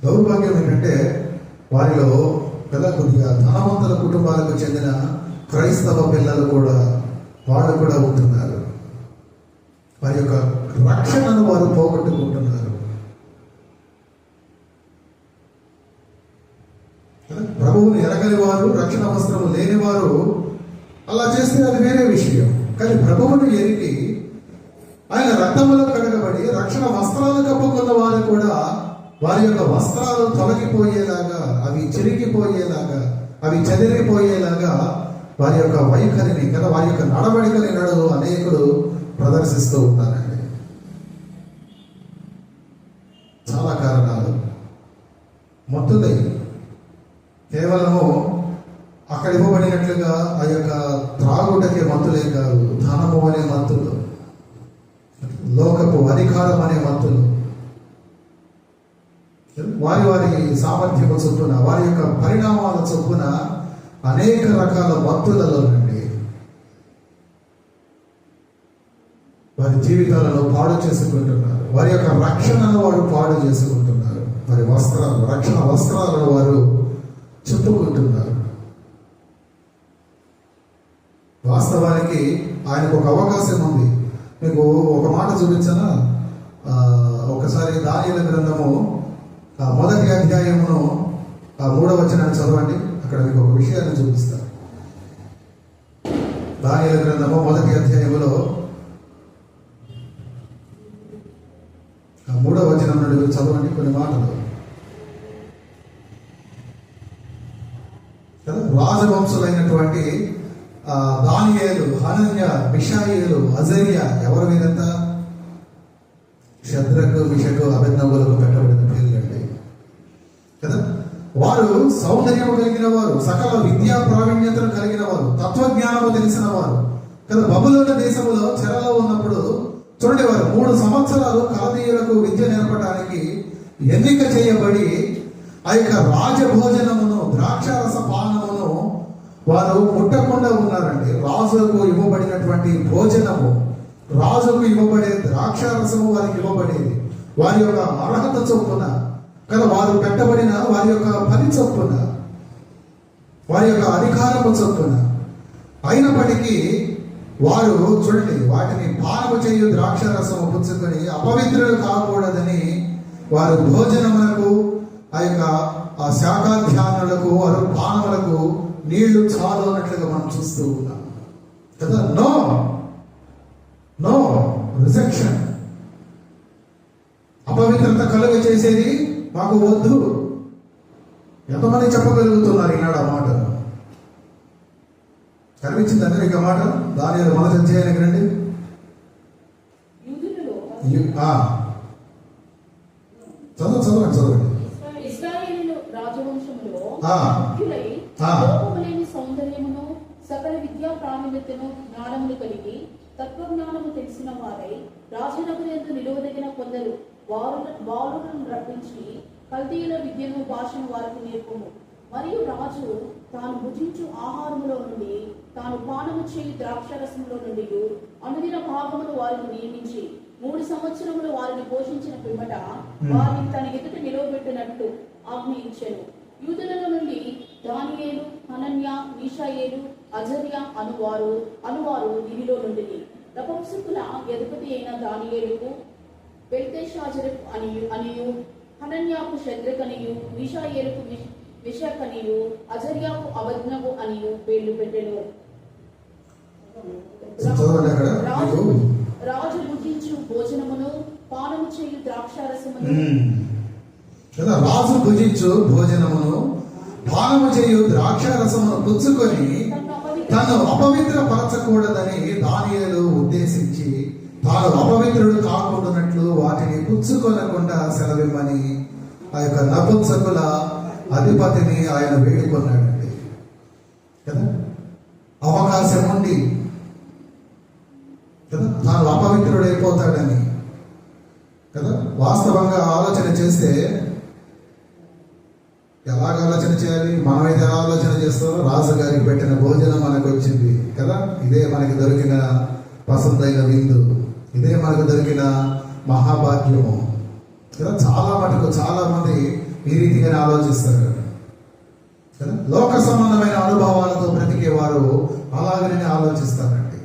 Speaker 1: దౌర్భాగ్యం ఏంటంటే వారిలో కదా కొద్దిగా ధనవంతుల కుటుంబాలకు చెందిన క్రైస్తవ పిల్లలు కూడా వాళ్ళు కూడా ఉంటున్నారు. వారి యొక్క రక్షణను వారు పోగొట్టుకుంటున్నారు. ప్రభువుని ఎరగని వారు, రక్షణ వస్త్రము లేని వారు అలా చేస్తే అది వేరే విషయం. కానీ ప్రభువుని ఎరిగి ఆయన రక్తములో కడగబడి రక్షణ వస్త్రాలు కప్పుకున్న వారు కూడా వారి యొక్క వస్త్రాలు తొలగిపోయేలాగా, అవి చిరిగిపోయేలాగా, అవి చెదిరిపోయేలాగా వారి యొక్క వైఖరిని కదా వారి యొక్క నడవడికని నడువు అనేకులు ప్రదర్శిస్తూ ఉన్నారండి. చాలా కారణాలు. మత్తులై కేవలము అక్కడ ఇవ్వబడినట్లుగా ఆ యొక్క త్రాగుటకే మత్తులే కాదు, ధనము అనే మత్తులు, లోకపు అధికారం అనే మత్తులు, వారి వారి సామర్థ్యము చొప్పున వారి యొక్క పరిణామాల చొప్పున అనేక రకాల మత్తులలో నుండి వారి జీవితాలలో పాడు చేసుకుంటున్నారు. వారి యొక్క రక్షణను వారు పాడు చేసుకుంటున్నారు. వారి వస్త్రాలు, రక్షణ వస్త్రాలను వారు చెప్పుకుంటున్నారు. వాస్తవానికి ఆయనకు ఒక అవకాశం ఉంది. మీకు ఒక మాట చూపించనా? ఒకసారి దానియేలు గ్రంథము 1వ అధ్యాయమును 3వ వచనాన్ని చదవండి. అక్కడ మీకు ఒక విషయాన్ని చూపిస్తారు. దానియేలు గ్రంథము 1వ అధ్యాయములో 3వ వచనం నుండి చదవండి కొన్ని మాటలు. రాజవంశులైనటువంటి దానియేలు, హనన్య, మిషాయేలు, అజర్యా ఎవరు వీరంతా? శద్రకు, మిషకు, అబేద్నెగోలకు పెట్టబడిన పేర్లండి కదా. వారు సౌందర్యము కలిగిన వారు, సకల విద్యా ప్రావీణ్యతను కలిగిన వారు, తత్వజ్ఞానము తెలిసిన వారు కదా. బబులోను దేశంలో చెరలో ఉన్నప్పుడు చూడండి, వారు 3 సంవత్సరాలు కల్దీయులకు విద్య నేర్పడానికి ఎన్నిక చేయబడి ఆ యొక్క రాజభోజనమును, ద్రాక్షారస పానమును వారు ముట్టకుండా ఉన్నారండి. రాజుకు ఇవ్వబడినటువంటి భోజనము, రాజుకు ఇవ్వబడే ద్రాక్షారసము వారికి ఇవ్వబడేది వారి యొక్క అర్హత చొప్పున కదా, వారు పెట్టబడిన వారి యొక్క పని చొప్పున, వారి యొక్క అధికారము చొప్పున. అయినప్పటికీ వారు చూడండి, వాటిని పానము చేయు ద్రాక్షారసము పుచ్చుకొని అపవిత్రులు కాకూడదని వారు భోజనములకు ఆ శాఖాధ్యానులకు వారు పానములకు నీళ్లు చాలు అన్నట్లుగా మనం చూస్తూ ఉన్నాం కదా. No rejection. అపవిత్రత కలుగ చేసేది మాకు వద్దు. ఎంతమంది చెప్పగలుగుతున్నారు ఈనాడు ఆ మాట? కనిపించింది అందరికి ఆ మాట? దాని మనసు అధ్యాయానికి రండి. చదవండి.
Speaker 4: ఇశ్రాయేలు రాజవంశములో
Speaker 1: ఆ.
Speaker 4: ముఖ్యులై లోపములేని సౌందర్యమును సకల విద్యా ప్రావీణ్యతను జ్ఞానమును కలిగి తత్వజ్ఞానము తెలిసిన వారై రాజనగరందు నిలువదగిన కొందరు బాలులను రప్పించి కల్దీయుల విద్యను భాషను వారికి నేర్పుము. మరియు రాజు తాను భుజించు ఆహారములో నుండి తాను పానము చేయు ద్రాక్షరసములో నుండి అనుదిన భాగమును వారిని నియమించి 3 సంవత్సరములు వారిని పోషించిన పిమ్మట వారిని తన ఎదుట నిలవబెట్టినట్టు ఆజ్ఞయించెను. యూదులలో నుండి దానియేలు, హనన్య, మీషాయేలు, అజర్య అనువారు వీరిలో నుండి నపుంసకుల అధిపతి అయిన దానియేలుకు బెల్తెషాజరు అనియు, హనన్యాకు షద్రకనియు, మీషాయేలుకు మిషకనియు, అజర్యాకు అబద్నగు అనియు పేర్లు పెట్టెను. రాజు భుజించు భోజనమును పానము చేయు ద్రాక్షారసమును
Speaker 1: రాజు భుజించు భోజనమును పానము చేయు ద్రాక్షారసమును పుచ్చుకొని తను అపవిత్రపరచకూడదని దానియేలు ఉద్దేశించి తాను అపవిత్రుడు కాకుండానట్లు వాటిని పుచ్చుకొనకుండా సెలవిమ్మని ఆ యొక్క నపుంసకుల అధిపతిని ఆయన వేడుకొన్నాడండి కదా. అవకాశం ఉంది కదా, తాను అపవిత్రుడైపోతాడని కదా. వాస్తవంగా ఆలోచన చేస్తే ఎలాగ ఆలోచన చేయాలి? మనమైతే ఎలా ఆలోచన చేస్తామో, రాజుగారికి పెట్టిన భోజనం మనకు వచ్చింది కదా, ఇదే మనకి దొరికిన పసందైన విందు, ఇదే మనకు దొరికిన మహాభాగ్యము కదా. చాలా మంది ఈ రీతిగానే ఆలోచిస్తారు కదా. లోక సంబంధమైన అనుభవాలతో బ్రతికేవారు అలాగనే ఆలోచిస్తారండి.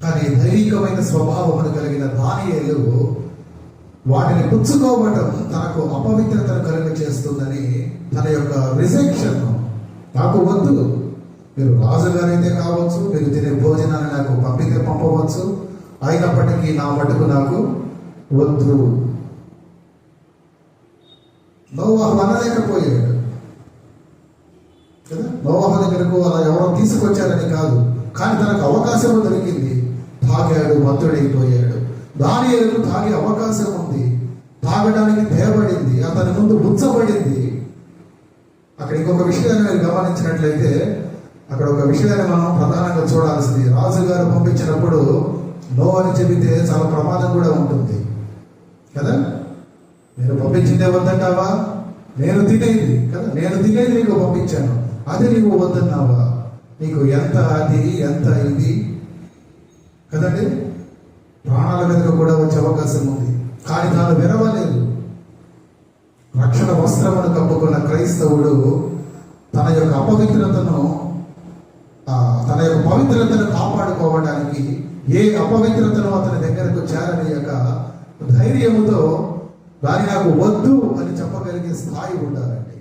Speaker 1: కానీ దైవికమైన స్వభావమును కలిగిన దానియేలు వాటిని పుచ్చుకోవటం తనకు అపవిత్రతను కలుగ చేస్తుందని తన యొక్క రిజెక్షన్, నాకు వద్దు, మీరు రాజుగారైతే కావచ్చు, మీరు తినే భోజనాన్ని నాకు పంపవచ్చు, అయినప్పటికీ నా మటుకు నాకు వద్దు. నోవాహు అనలేకపోయాడు కదా. నోవాహు దగ్గరకు అలా ఎవరో తీసుకొచ్చారని కాదు, కానీ తనకు అవకాశం దొరికింది. తాగాడు, మత్తుడైపోయాడు. దానియేలుకు తాగే అవకాశం ఉంది, తాగడానికి తేబడింది, అతని ముందు ఉంచబడింది. అక్కడ ఇంకొక విషయాన్ని మీరు గమనించినట్లయితే, అక్కడ ఒక విషయాన్ని మనం ప్రధానంగా చూడాల్సింది. రాజుగారు పంపించినప్పుడు నో అని చెబితే చాలా ప్రమాదం కూడా ఉంటుంది కదా. నేను పంపించిందే వద్దంటావా? నేను తినేది కదా, నేను తినేది నీకు పంపించాను, అది నీకు వద్దన్నావా? నీకు ఎంత అది ఎంత ఇది కదండి. ప్రాణాల మీదకు కూడా వచ్చే అవకాశం ఉంది. కానీ తాను విరవలేదు. రక్షణ వస్త్రమును కప్పుకున్న క్రైస్తవుడు తన యొక్క అపవిత్రతను తన యొక్క పవిత్రతను కాపాడుకోవడానికి ఏ అపవిత్రతను అతని దగ్గరకు చేరనీయక ధైర్యముతో దాని నాకు వద్దు అని చెప్పగలిగే స్థాయి ఉండాలండి.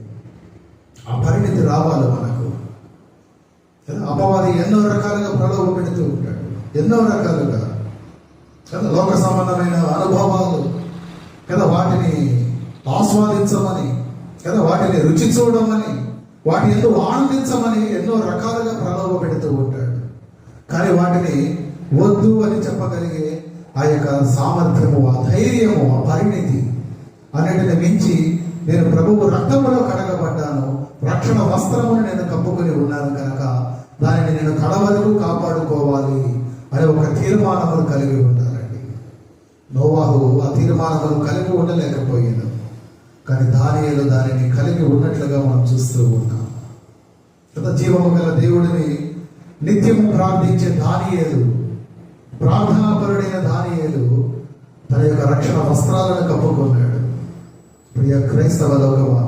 Speaker 1: ఆ పరిణితి రావాలి మనకు. అపవాది ఎన్నో రకాలుగా ప్రలోభ పెడుతూ ఉంటాడు, ఎన్నో రకాలుగా కదా. లోక సంబంధమైన అనుభవాలు కదా, వాటిని ఆస్వాదించమని కదా, వాటిని రుచి చూడమని, వాటి ఎందుకు ఆనందించమని ఎన్నో రకాలుగా ప్రలోభ పెడుతూ ఉంటాడు. కానీ వాటిని వద్దు అని చెప్పగలిగే ఆ యొక్క సామర్థ్యము, ఆ ధైర్యము, ఆ పరిణితి అన్నిటిని మించి నేను ప్రభువు రక్తములో కడగబడ్డాను, రక్షణ వస్త్రమును నేను కప్పుకొని ఉన్నాను కనుక దానిని నేను కడవరకు కాపాడుకోవాలి అనే ఒక తీర్మానమును కలిగి ఉండాలండి. నోవాహు ఆ తీర్మానమును కలిగి ఉండలేకపోయాడు, కానీ దానియేలు దానిని కలిగి ఉన్నట్లుగా మనం చూస్తూ ఉన్నాం కదా. జీవము గల దేవుడిని నిత్యము ప్రార్థించే దానియేలు, ప్రార్థనాపరుడైన దానియేలు తన యొక్క రక్షణ వస్త్రాలను కప్పుకున్నాడు. ప్రియ క్రైస్తవ లోకమా,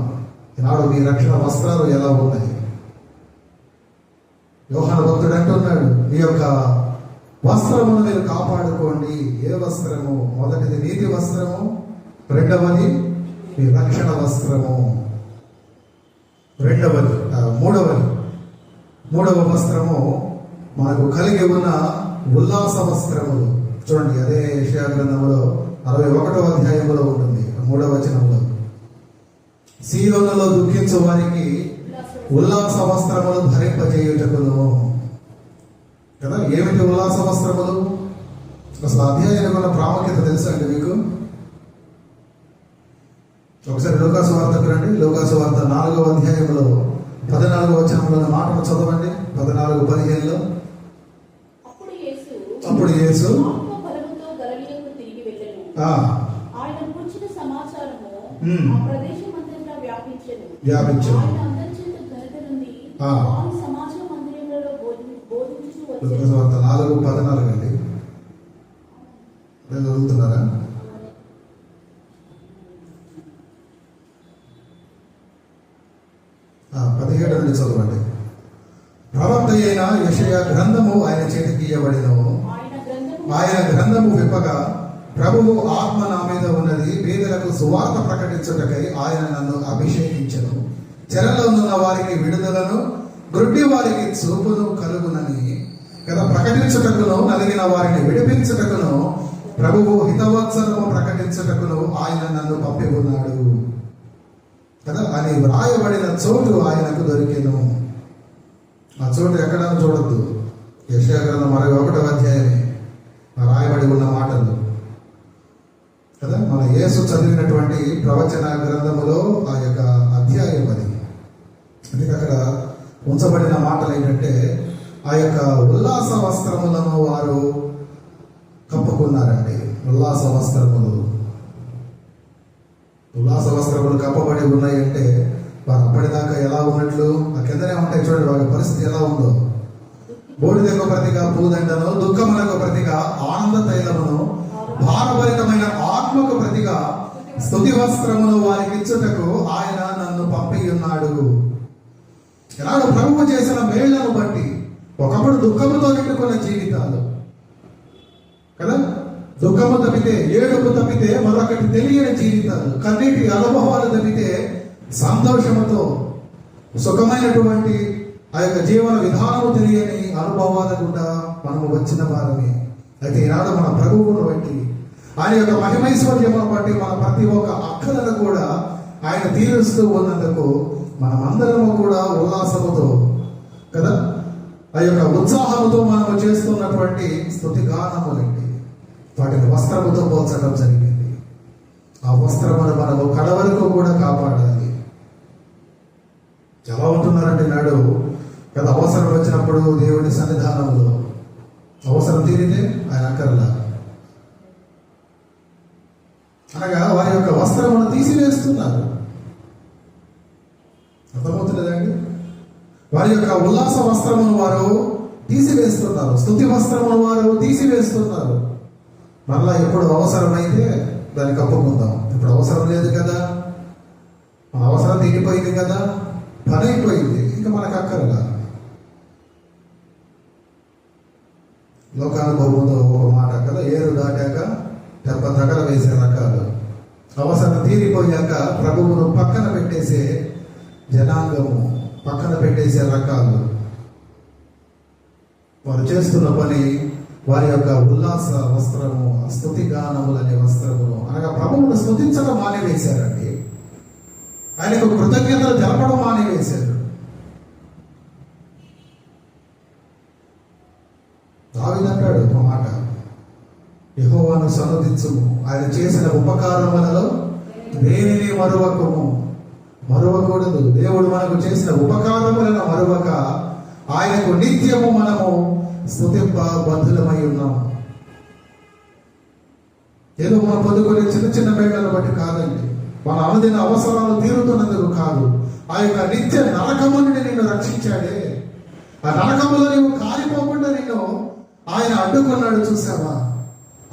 Speaker 1: ఈనాడు మీ రక్షణ వస్త్రాలు ఎలా ఉన్నాయి? యోహాను భక్తుడు అంటున్నాడు, నీ యొక్క వస్త్రమును మీరు కాపాడుకోండి. ఏ వస్త్రము? మొదటిది నీతి వస్త్రము, రెండవది మీ రక్షణ వస్త్రము, మూడవ వస్త్రము మనకు కలిగి ఉన్న ఉల్లాస వస్త్రములు. చూడండి, అదే యెషయా గ్రంథంలో 61వ అధ్యాయంలో ఉంటుంది, 3వ వచనంలో. సీయోనులో దుఃఖించు వారికి ఉల్లాస వస్త్రములు ధరింపజేయుటకును. కదా, ఏమిటి ఉల్లాస వస్త్రములు? అసలు అధ్యాయానికి ఉన్న ప్రాముఖ్యత తెలుసా అండి మీకు? ఒకసారి లూకాసు వార్తకు రండి. లూకాసు వార్త 4వ అధ్యాయంలో 14వ వచనంలో మాటలు చదవండి. 14:15. అప్పుడు యేసు
Speaker 4: ఆత్మబలముతో గలిలయకు తిరిగి వెళ్ళెను. ఆయన కూర్చున్న సమాచారము ఆ ప్రదేశమంతటా వ్యాపించెను. ఆయన అందరి చేత ఘనత నుండి వారి సమాజ మందిరములలో బోధించుచు వచ్చెను.
Speaker 1: లూకాసు వార్త 4:14 అండి. చదువుతున్నారా? ఆ 17 నుండి చదవండి. ప్రవక్త అయిన యెషయా గ్రంథము ఆయన చేతికి ఇయ్యబడెను. ఆయన గ్రంథము విప్పగా, ప్రభువు ఆత్మ నా మీద ఉన్నది, పేదలకు సువార్త ప్రకటించుటకై ఆయన నన్ను అభిషేకించెను. చెరలో ఉన్న వారికి విడుదలను, గ్రుడ్డి వారికి చూపును కలుగునని కదా ప్రకటించుటకును, నలిగిన వారిని విడిపించుటకును, ప్రభువు హితవత్సరము ప్రకటించుటకును ఆయన నన్ను పంపి ఉన్నాడు కదా అని వ్రాయబడిన చోటు ఆయనకు దొరికెను. ఆ చోటు ఎక్కడ చూడొద్దు, యెషయా గ్రంథం 61వ అధ్యాయమే రాయబడి ఉన్న మాటలు కదా. మన యేసు చదివినటువంటి ప్రవచన గ్రంథములో ఆ యొక్క అధ్యాయం అది. అందుకే అక్కడ ఉంచబడిన మాటలు ఏంటంటే, ఆ యొక్క ఉల్లాస వస్త్రములను వారు కప్పుకున్నారండి. ఉల్లాస వస్త్రములు కప్పబడి ఉన్నాయంటే వారు అప్పటిదాకా ఎలా ఉన్నట్లు ఆ కిందనే ఉంటాయి. చూడండి వారి పరిస్థితి ఎలా ఉందో. బూడిదకు ప్రతిగా పూదండను, దుఃఖములకు ప్రతిగా ఆనంద తైలమును, భారభరితమైన ఆత్మకు ప్రతిగా స్తుతి వస్త్రమును వారికి ఇచ్చుటకు ఆయన నన్ను పంపి ఉన్నాడు. ఎలాగో ప్రభువు చేసిన మేళ్లను బట్టి ఒకప్పుడు దుఃఖముతో నిండుకున్న జీవితాలు కదా, దుఃఖము తప్పితే, ఏడుపు తప్పితే మరొకటి తెలియని జీవితాలు, కన్నీటి అనుభవాలు తప్పితే సంతోషముతో సుఖమైనటువంటి ఆ యొక్క జీవన విధానము తెలియని అనుభవాల గుండా మనము వచ్చిన వారమే. అయితే ఈనాడు మన ప్రభువును బట్టి, ఆయన యొక్క మహిమైశ్వర్యమును బట్టి మన ప్రతి ఒక్క అక్కలను కూడా ఆయన తీరుస్తూ ఉన్నందుకు మనమందరము కూడా ఉల్లాసముతో కదా, ఆ యొక్క ఉత్సాహముతో మనము చేస్తున్నటువంటి స్తుతి గానములండి, వాటిని వస్త్రముతో పోల్చడం జరిగింది. ఆ వస్త్రమును మనము కడవరకు కూడా కాపాడాలి. ఎలా ఉంటున్నారంటే నాడు కదా, అవసరం వచ్చినప్పుడు దేవుడి సన్నిధానంలో అవసరం తీరితే ఆయన అక్కర్లా అనగా వారి యొక్క వస్త్రమును తీసివేస్తున్నారు. అర్థమవుతున్నదండి? వారి యొక్క ఉల్లాస వస్త్రమును వారు తీసివేస్తున్నారు, స్తుతి వస్త్రమును వారు తీసివేస్తున్నారు. మరలా ఎప్పుడు అవసరమైతే దాన్ని కప్పుకుందాం. ఇప్పుడు అవసరం లేదు కదా, మన అవసరం తీరిపోయింది కదా, పని అయిపోయింది, ఇంకా మనకు అక్కర్లా. లోకానుభవంతో ఒక మాట కదా, ఏరు దాటాక తెప్ప తగల వేసే రకాలు. అవసరం తీరిపోయాక ప్రభువును పక్కన పెట్టేసే జనాంగము, పక్కన పెట్టేసే రకాలు. వారు చేస్తున్న పని వారి యొక్క ఉల్లాస వస్త్రము, స్తుతి గానములనే వస్త్రమును అనగా ప్రభువును స్తుతించడం మానివేశారండి. ఆయనకు కృతజ్ఞతలు తెలపడం మానివేశారు. దావీదంటాడు ఒక మాట, యెహోవాను సన్నుతించుము, ఆయన చేసిన ఉపకారములలో దేనిని మరువకూడదు. దేవుడు మనకు చేసిన ఉపకారములను మరువక ఆయనకు నిత్యము మనము స్తుతింప బద్ధులమై ఉన్నాం. ఏదో మనం పొందుకునే చిన్న చిన్న మేళలను బట్టి కాదండి, మన అనుదిన అవసరాలు తీరుతున్నందుకు కాదు. ఆ యొక్క నిత్య నరకము నుండి నిన్ను రక్షించాడే, ఆ నరకములో నీవు కాలిపోకుండా నిన్ను ఆయన అడ్డుకున్నాడు, చూసావా?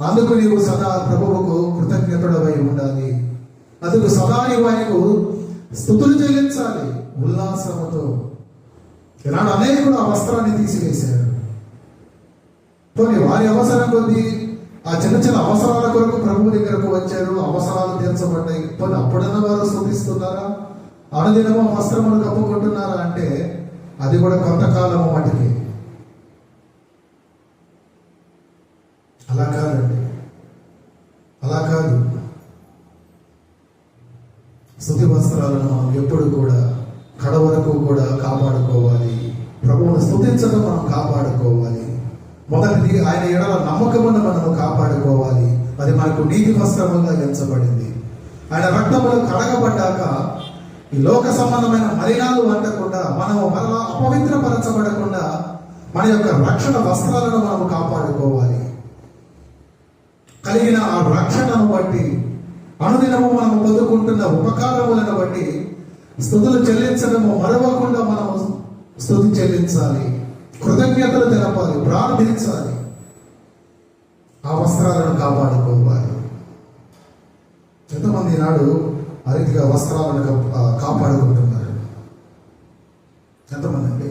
Speaker 1: అందుకు నీవు సదా ప్రభువుకు కృతజ్ఞతడవై ఉండాలి. అందుకు సదా నీవు ఆయనకు స్తుతులు చెల్లించాలి ఉల్లాసముతో. ఈనాడు అనేకులు ఆ వస్త్రాన్ని తీసివేశారు. పోనీ వారి అవసరం కొద్దీ ఆ చిన్న చిన్న అవసరాల కొరకు ప్రభు దగ్గరకు వచ్చారు, అవసరాలు తీర్చబడ్డాయి. పోనీ అప్పుడన్నా వారు స్తుతిస్తున్నారా? అనుదినము వస్త్రములు కప్పుకుంటున్నారా అంటే అది కూడా కొంతకాలము మటుకి. అలా కాదండి, అలా కాదు. స్తుతి వస్త్రాలను మనం ఎప్పుడు కూడా కడ వరకు కూడా కాపాడుకోవాలి. ప్రభువును స్తుతించడం మనం కాపాడుకోవాలి. మొదటిది ఆయన ఎడల నమ్మకమును మనము కాపాడుకోవాలి. అది మనకు నీతి వస్త్రముగా ఎంచబడింది. ఆయన రక్తములు కడగబడ్డాక ఈ లోక సంబంధమైన మలినాలు అంటకుండా, మనము మరలా అపవిత్రపరచబడకుండా మన యొక్క రక్షణ వస్త్రాలను మనము కాపాడుకోవాలి. కలిగిన ఆ రక్షణను బట్టి, అనుదినము మనము పొందుకుంటున్న ఉపకారములను బట్టి స్తుతులు చెల్లించడము మరవకుండా మనము స్తుతి చెల్లించాలి, కృతజ్ఞతలు తెలపాలి, ప్రార్థించాలి, ఆ వస్త్రాలను కాపాడుకోవాలి. ఎంతమంది నాడు ఆ రీతిగా వస్త్రాలను కాపాడుకుంటున్నారు? ఎంతమంది అండి?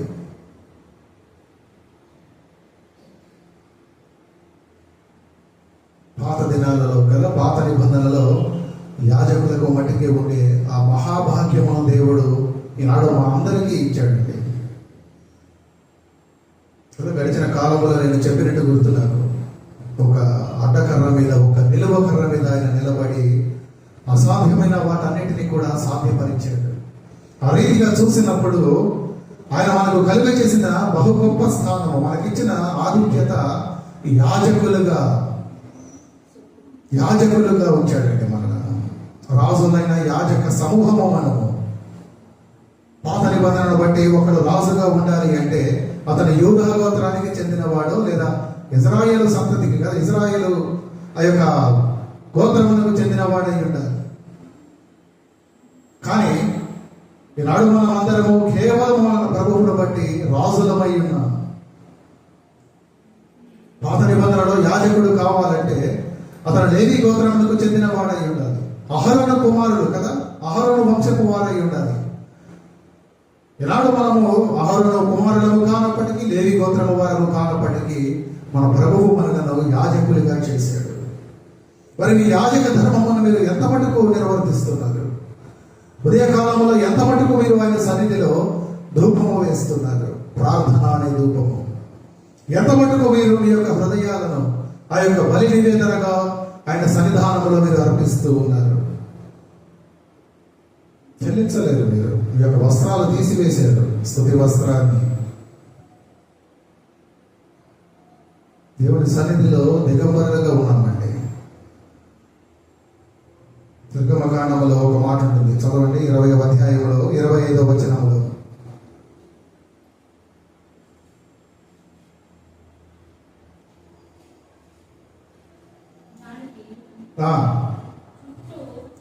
Speaker 1: పాత దినాలలో కదా, పాత నిబంధనలలో యాజకులకు మట్టికి ఉండే ఆ మహాభాగ్యమును దేవుడు ఈనాడు మా అందరికీ ఇచ్చాడండి. గడిచిన కాలంలో నేను చెప్పినట్టు గుర్తు నాకు. ఒక అడ్డకర్ర మీద, ఒక నిలువ కర్ర మీద ఆయన నిలబడి అసాధ్యమైన వాటన్నిటినీ కూడా సాధ్యపరిచాడు. ఆ రీతిగా చూసినప్పుడు ఆయన మనకు కలుగ చేసిన బహు గొప్ప స్థానం, మనకిచ్చిన ఆధిక్యత యాజకులుగా ఉంచాడండి. మన రాజులైన యాజక సమూహము మనము. పాత నిబంధనను బట్టి ఒకడు రాజుగా ఉండాలి అంటే అతను యూదా గోత్రానికి చెందినవాడు, లేదా ఇజ్రాయేలు సంతతికి కదా, ఇజ్రాయేలు ఆ యొక్క గోత్రములకు చెందినవాడై ఉండాలి. కానీ ఈనాడు మనం అందరము కేవలం మన ప్రభువును బట్టి రాజులమై ఉన్నాం. పాత నిబంధనలో యాజకుడు కావాలంటే అతను లేవి గోత్రములకు చెందిన వాడై ఉండాలి. అహరోను కుమారుడు కదా, అహరోను వంశపు వారై ఉండాలి. ఈనాడు మనము అహరోను కుమారులము కానప్పటికీ, లేవి గోత్రము వారము కానప్పటికీ మన ప్రభువు మనలను యాజకులుగా చేశాడు. మరి మీ యాజక ధర్మమును మీరు ఎంత మటుకు నిర్వర్తిస్తున్నారు? ఉదయకాలంలో ఎంత మటుకు మీరు ఆయన సన్నిధిలో ధూపము వేస్తున్నారు? ప్రార్థన అనే ధూపము ఎంత మటుకు మీరు మీ యొక్క హృదయాలను ఆ యొక్క బలి నివేదనగా ఆయన సన్నిధానంలో మీరు అర్పిస్తూ ఉన్నారు? చెల్లించలేదు. మీరు మీ యొక్క వస్త్రాలు తీసివేశారు, స్తుతి వస్త్రాన్ని. దేవుడి సన్నిధిలో దిగంబరులుగా ఉన్నామండి. నిర్గమకాండములో ఒక మాట ఉంటుంది, చదవండి. 20వ అధ్యాయంలో 25వ వచనంలో,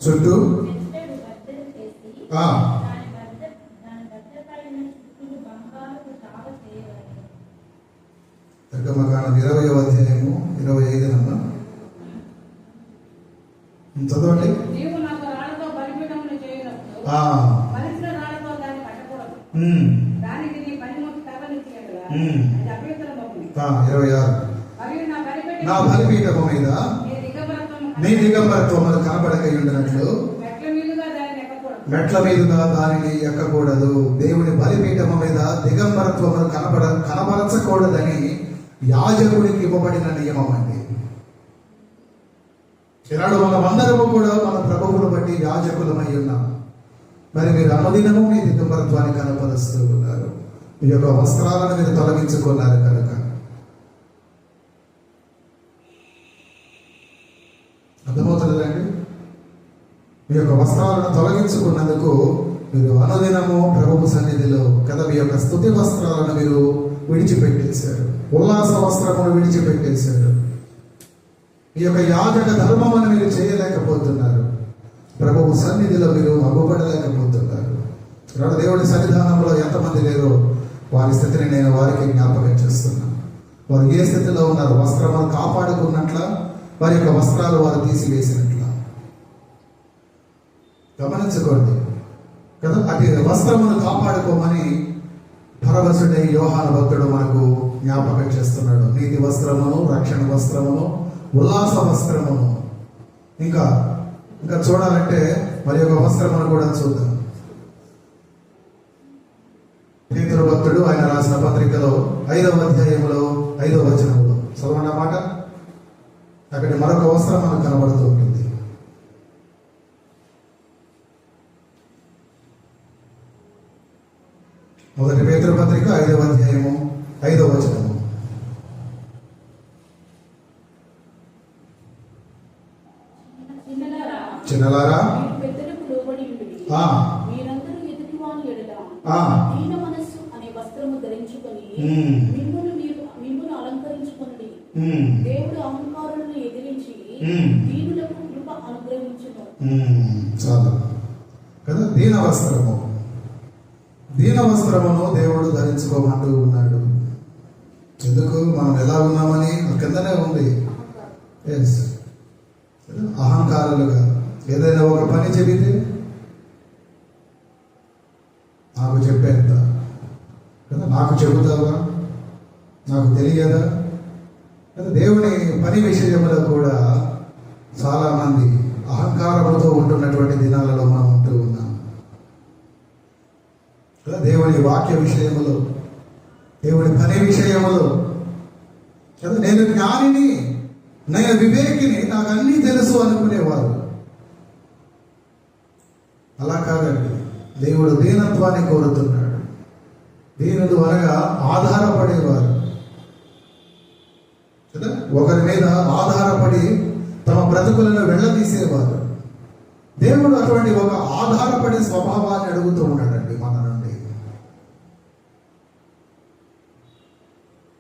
Speaker 1: చుట్టూ
Speaker 2: మెత్తడు బద్దలు చేసి దాని బద్దపైన చుట్టూ బంగారు తావ చేయవలెను.
Speaker 1: నిర్గమకాండం 20వ అధ్యాయము 25 చదవండి.
Speaker 3: నీవు నాకు రాళ్లతో బలిపీఠమును చేయనప్పుడు బలిసిన రాళ్లతో దాన్ని కట్టకూడదు. దానికి నీ పనిముట్టు తగలించగలరా? అది అపవిత్రమవుతుంది.
Speaker 1: 26
Speaker 3: మరియు
Speaker 1: నా బలిపీఠము మీద నీ దిగంబరత్వములు కనబడకై ఉండినట్లు మెట్ల మీదుగా దానిని ఎక్కకూడదు. దేవుని బలిపీఠము మీద దిగంబరత్వములు కనబరచకూడదని యాజకుడికి ఇవ్వబడిన నియమం అండి. ఈనాడు మనమందరము కూడా మన ప్రభువును బట్టి యాజకులమై ఉన్నాం. మరి మీరు అనుదినము మీ దిగంబరత్వాన్ని కనపరుస్తూ ఉన్నారు. మీ యొక్క వస్త్రాలను మీరు తొలగించుకున్నారు కనుక అర్థమవుతుందండి. మీ యొక్క వస్త్రాలను తొలగించుకున్నందుకు మీరు అనుదినము ప్రభువు సన్నిధిలో కదా మీ యొక్క స్తుతి వస్త్రాలను మీరు విడిచిపెట్టేశారు, ఉల్లాస వస్త్రమును విడిచిపెట్టేశారు. ఈ యొక్క యాజక ధర్మమును మీరు చేయలేకపోతున్నారు. ప్రభువు సన్నిధిలో మీరు అగుపడలేకపోతున్నారు. కాబట్టి దేవుడి సన్నిధానంలో ఎంతమంది లేరో వారి స్థితిని నేను వారికి జ్ఞాపకం చేస్తున్నాను. వారు ఏ స్థితిలో ఉన్నారు? వస్త్రమును కాపాడుకున్నట్ల, వారి యొక్క వస్త్రాలు వారు తీసివేసినట్ల. గమనించుకోండి కదా, అటు వస్త్రమును కాపాడుకోమని పరవశుడై యోహాను భక్తుడు మనకు జ్ఞాపకం చేస్తున్నాడు. నీతి వస్త్రమును, రక్షణ వస్త్రమును, ఉల్లాస వస్త్రమును. ఇంకా ఇంకా చూడాలంటే మరి ఒక వస్త్రమును కూడా చూద్దాం. పేతురు భక్తుడు ఆయన రాసిన పత్రికలో 5వ అధ్యాయంలో 5వ వచనంలో చదవండి మాట. అక్కడ మరొక వస్త్రం మనకు కనబడుతూ ఉంటుంది. మొదటి పేతురు పత్రిక 5వ అధ్యాయము 5వ వచనము. చిన్నలారా
Speaker 4: మీరు పెద్దలకు లోబడి ఉండుడి.
Speaker 1: ఆ.
Speaker 4: మీరందరూ ఎదుటివాని ఎడల
Speaker 1: ఆ.
Speaker 4: దీన మనస్సు అనే వస్త్రము ధరించుకొని
Speaker 1: ఉమ్.
Speaker 4: మిమ్మును అలంకరించుకొనుడి.
Speaker 1: ఉమ్.
Speaker 4: దేవుడు అహంకారులను ఎదిరించి
Speaker 1: ఉమ్.
Speaker 4: దీనులకు కృప అనుగ్రహించును.
Speaker 1: చాలా కదా. దీన వస్త్రము, దీన వస్త్రమును దేవుడు ధరించుకోమంటూ ఉన్నాడు. ఎందుకు? మనం ఎలా ఉన్నామని కిందనే ఉంది. ఎస్, అహంకారులుగా ఏదైనా ఒక పని చెబితే నాకు చెప్పేంత కదా, నాకు చెబుతావా, నాకు తెలియదా కదా. దేవుని పని విషయంలో కూడా చాలా మంది అహంకారంతో ఉంటున్నటువంటి దినాలలో మనం ఉంటూ ఉన్నాం కదా. దేవుని వాక్య విషయములో, దేవుని పని విషయములో కదా, నేను జ్ఞానిని, నేను వివేకిని, నాకు అన్నీ తెలుసు అనుకునేవారు. అలా కాదండి. దేవుడు దీనత్వాన్ని కోరుతున్నాడు. దీనుడు అనగా ఆధారపడేవారు కదా, ఒకరి మీద ఆధారపడి తమ బ్రతుకులను వెళ్ళదీసేవారు. దేవుడు అటువంటి ఒక ఆధారపడే స్వభావాన్ని అడుగుతూ ఉన్నాడండి మన నుండి.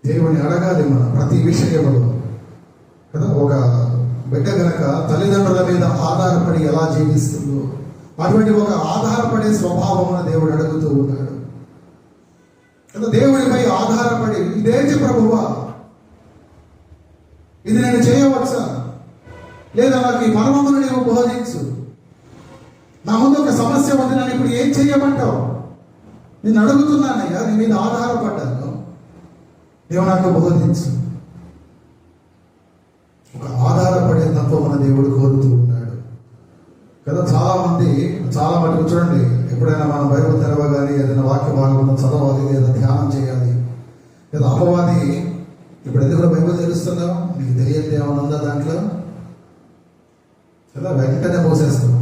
Speaker 1: దేవుని అడగాలి మనం ప్రతి విషయంలో కదా. ఒక బిడ్డ గనక తల్లిదండ్రుల మీద ఆధారపడి ఎలా జీవిస్తుందో అటువంటి ఒక ఆధారపడే స్వభావమును దేవుడు అడుగుతూ ఉన్నాడు కదా. దేవుడిపై ఆధారపడి ఇదేంటి ప్రభువా, ఇది నేను చేయవచ్చా, లేదా నాకు ఈ మర్మమును నీవు బోధించు, నా ముందు ఒక సమస్య ఉంది, నన్ను ఇప్పుడు ఏం చేయమంటావు, నేను అడుగుతున్నానయ్యా, నీ మీద ఆధారపడ్డాను, నీవు నాకు బోధించు. ఒక ఆధారపడే తత్వమున దేవుడు కోరుతూ ఉన్నాడు కదా. చాలా మటుకు చూడండి, ఎప్పుడైనా మనం బైబిల్ తెరవగానే ఏదైనా వాక్య భాగం చదవాలి, లేదా ధ్యానం చేయాలి, లేదా అపవాది ఇప్పుడు ఎందుకు బైబిల్ తెలుస్తున్నాం, నీకు తెలియదు ఏమైనా ఉందా దాంట్లో కదా, వెంటనే మోసేస్తాం.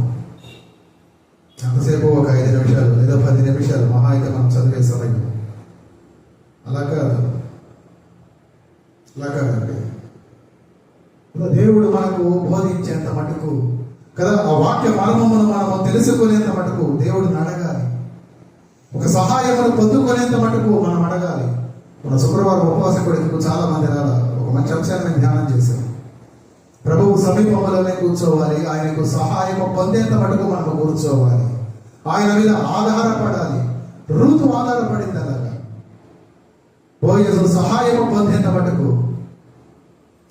Speaker 1: అంతసేపు ఒక 5 నిమిషాలు లేదా 10 నిమిషాలు మహా అయితే మనం చదివే సమయం. అలా కాదండి. దేవుడు మనకు బోధించేంత మటుకు కదా, ఆ వాక్య మర్మమును మనం తెలుసుకునేంత మటుకు దేవుడిని అడగాలి. ఒక సహాయమును పొందుకునేంత మటుకు మనం అడగాలి. మన శుక్రవారం ఉపవాస కొడుకు చాలా మంది రాలా, ఒక మంచి అంశాన్ని ధ్యానం చేశాం. ప్రభువు సమీపంలోనే కూర్చోవాలి, ఆయనకు సహాయము పొందేంత మటుకు మనం కూర్చోవాలి, ఆయన మీద ఆధారపడాలి. రూతు ఆధారపడింది అలాగా. బోయజు సహాయము పొందేంత మటుకు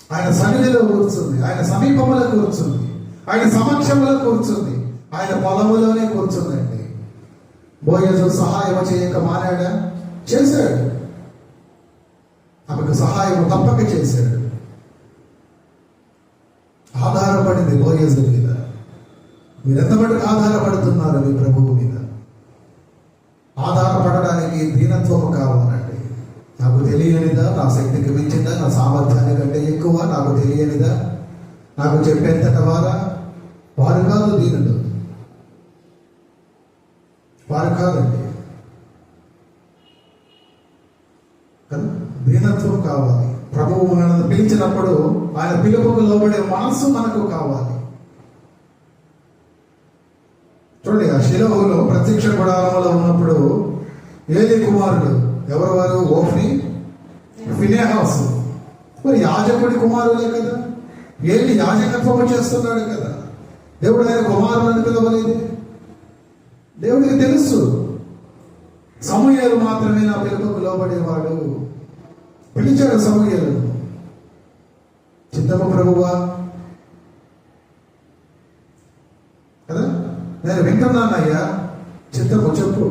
Speaker 1: ఆయన సన్నిధిలో కూర్చుంది, ఆయన సమీపంలో కూర్చుంది, ఆయన సమక్షంలో కూర్చుంది, ఆయన పొలములోనే కూర్చుందండి. బోయజు సహాయం చేయక మానాడా? చేశాడు. ఆమెకు సహాయం తప్పక చేశాడు. ఆధారపడింది బోయజు మీద. మీరు ఎంత మటుకు ఆధారపడుతున్నారు మీ ప్రభువు మీద? ఆధారపడడానికి దీనత్వము కావాలండి. నాకు తెలియనిదా, నా శక్తికి మించిందా, నా సామర్థ్యాన్ని కంటే ఎక్కువ, నాకు తెలియనిదా, నాకు చెప్పేంత ద్వారా వారు కాదు దీనుడు, వారు కాదండి కదా. దీనత్వం కావాలి. ప్రభువు మనల్ని పిలిచినప్పుడు ఆయన పిలుపుకు లోబడే మనస్సు మనకు కావాలి. చూడండి, ఆ శిలోహులో ప్రత్యక్ష గుడారంలో ఉన్నప్పుడు ఏలీ కుమారుడు ఎవరు వారు? ఓఫ్ని, ఫినెహాస్. మరి యాజకుడి కుమారులే కదా. ఏలీ యాజకత్వము చేస్తున్నాడు కదా. దేవుడు ఆయన కుమారులను పిలవలేదు. దేవుడికి తెలుసు సమూయేలు మాత్రమే నా పిలుపుకు లోబడేవాడు. పిలిచాడు సమూయేలు. చిత్తము ప్రభువా కదా, నేను వింటున్నానయ్యా, చిత్తము చెప్పు.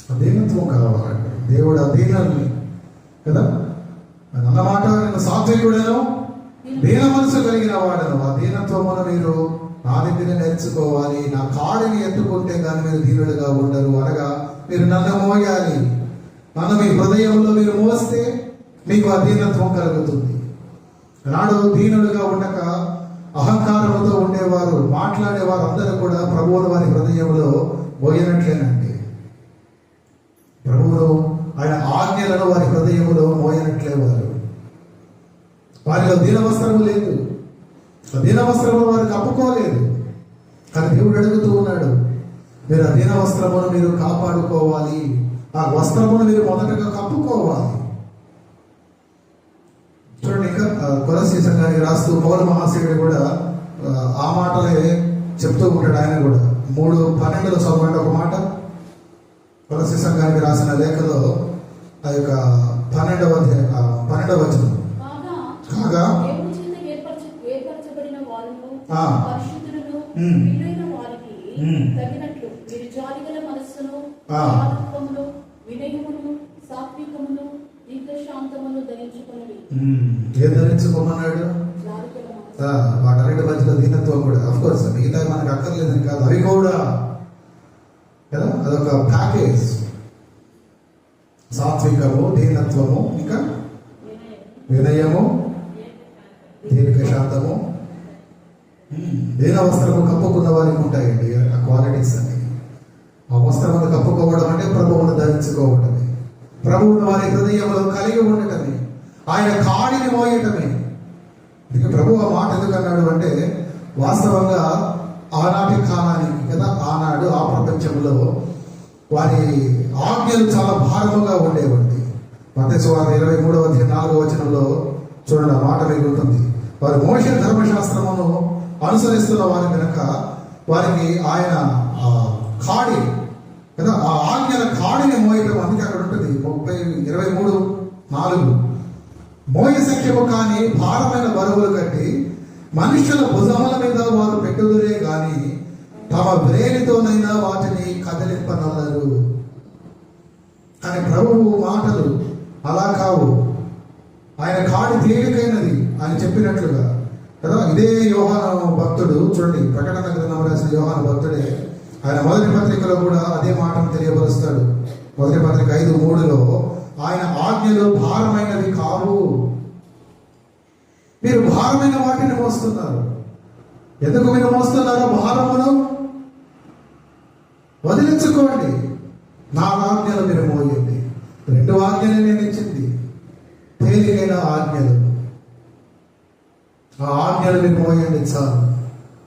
Speaker 1: అధీనత్వం కావాలండి. దేవుడు అధీనాన్ని కదా. ఆయన అన్నమాట, నేను సాత్వికుడను, దీన మనసు కలిగిన వాడను. ఆ దీనత్వమును మీరు నా దగ్గర నేర్చుకోవాలి. నా కాడిని ఎత్తుకుంటే కానీ మీరు దీనులుగా ఉండరు. అనగా మీరు నన్ను మోయాలి. నన్ను మీ హృదయంలో మీరు మోస్తే మీకు ఆ దీనత్వం కలుగుతుంది. నాడు దీనులుగా ఉండక అహంకారంతో ఉండేవారు, మాట్లాడేవారు అందరూ కూడా ప్రభువును వారి హృదయంలో మోయనట్లేనండి. ప్రభువును ఆయన ఆజ్ఞలను వారి హృదయంలో మోయనట్లే వారు. వారిలో దీనవస్త్రము లేదు, దీనవస్త్రము వారు కప్పుకోలేదు. కానీ దేవుడు అడుగుతూ ఉన్నాడు, మీరు ఆ దీనవస్త్రమును మీరు కాపాడుకోవాలి. ఆ వస్త్రమును మీరు మొదటగా కప్పుకోవాలి. చూడండి, ఇంకా కొలస్సీ సంఘానికి రాస్తూ పౌలు మహాశయుడు కూడా ఆ మాటలే చెప్తూ ఉంటాడు. ఆయన కూడా 3:12 చదవండి ఒక మాట. కొలస్సీ సంఘానికి రాసిన లేఖలో ఆ యొక్క 12వ వచనం. కాగా
Speaker 4: దేవుని చేత ఏర్పరచబడిన వారును పరిశుద్ధులను వీలైన వారికి తగినట్లు మీరు జాలిగల మనస్సును, శాంతమును, వినయమును, సాత్వికమును, దీర్ఘశాంతమును ధరించుకొనుడి.
Speaker 1: ఏం ధరించుకోమన్నాడు? వాటన్నిటి మధ్యలో దీనత్వం కూడా. ఆఫ్ కోర్స్ మిగతా మనకు అక్కర్లేదని కాదు, అవి కూడా కదా, అదొక ప్యాకేజ్. సాత్వికము, దీనత్వము, ఇంకా వినయము, దీర్ఘశాంతము. దీన వస్త్రము కప్పుకున్న వారికి ఉంటాయండి ఆ క్వాలిటీస్ అన్ని. ఆ వస్త్రమును కప్పుకోవడం అంటే ప్రభువును ధరించుకోవటమే, ప్రభువును వారి హృదయంలో కలిగి ఉండటమే, ఆయన కాడిని మోయటమే. ఇక ప్రభు ఆ మాట ఎందుకు అన్నాడు అంటే, వాస్తవంగా ఆనాటి కాలానికి కదా, ఆనాడు ఆ ప్రపంచంలో వారి ఆజ్ఞలు చాలా భారముగా ఉండేవండి. మత్తయి సువార్త 23:4 చూడండి, ఆ మాట మిగులుతుంది. వారు మోషే ధర్మశాస్త్రమును అనుసరిస్తున్న వారి కనుక వారికి ఆయన కాడి కదా, ఆ ఆజ్ఞల కాడిని మోయటం. అందుకే అక్కడ ఉంటుంది 23:4 మోయశక్యము కానీ భారమైన బరువులు కట్టి మనుషుల భుజముల మీద వారు పెట్టుదురే గాని తమ వ్రేలితోనైనా వాటిని కదిలింపనల్లరు. కానీ ప్రభువు మాటలు అలా కావు. ఆయన కాడి తేలికైనది అని చెప్పినట్లుగా కదా. ఇదే యోహాను భక్తుడు చూడండి, ప్రకటన గ్రంథం రాసిన యోహాను భక్తుడే ఆయన మొదటి పత్రికలో కూడా అదే మాటను తెలియపరుస్తాడు. మొదటి పత్రిక 5:3 ఆయన ఆజ్ఞలు భారమైనవి కావు. మీరు భారమైన వాటిని మోస్తున్నారు. ఎందుకు మీరు మోస్తున్నారో భారమును వదిలించుకోండి. నా ఆజ్ఞలు మీరు మోయండి. 2 ఆజ్ఞలు నేను ఇచ్చింది, తేలికైన ఆజ్ఞలు. ఆ ఆజ్ఞలు మీరు మోయండి చాలు,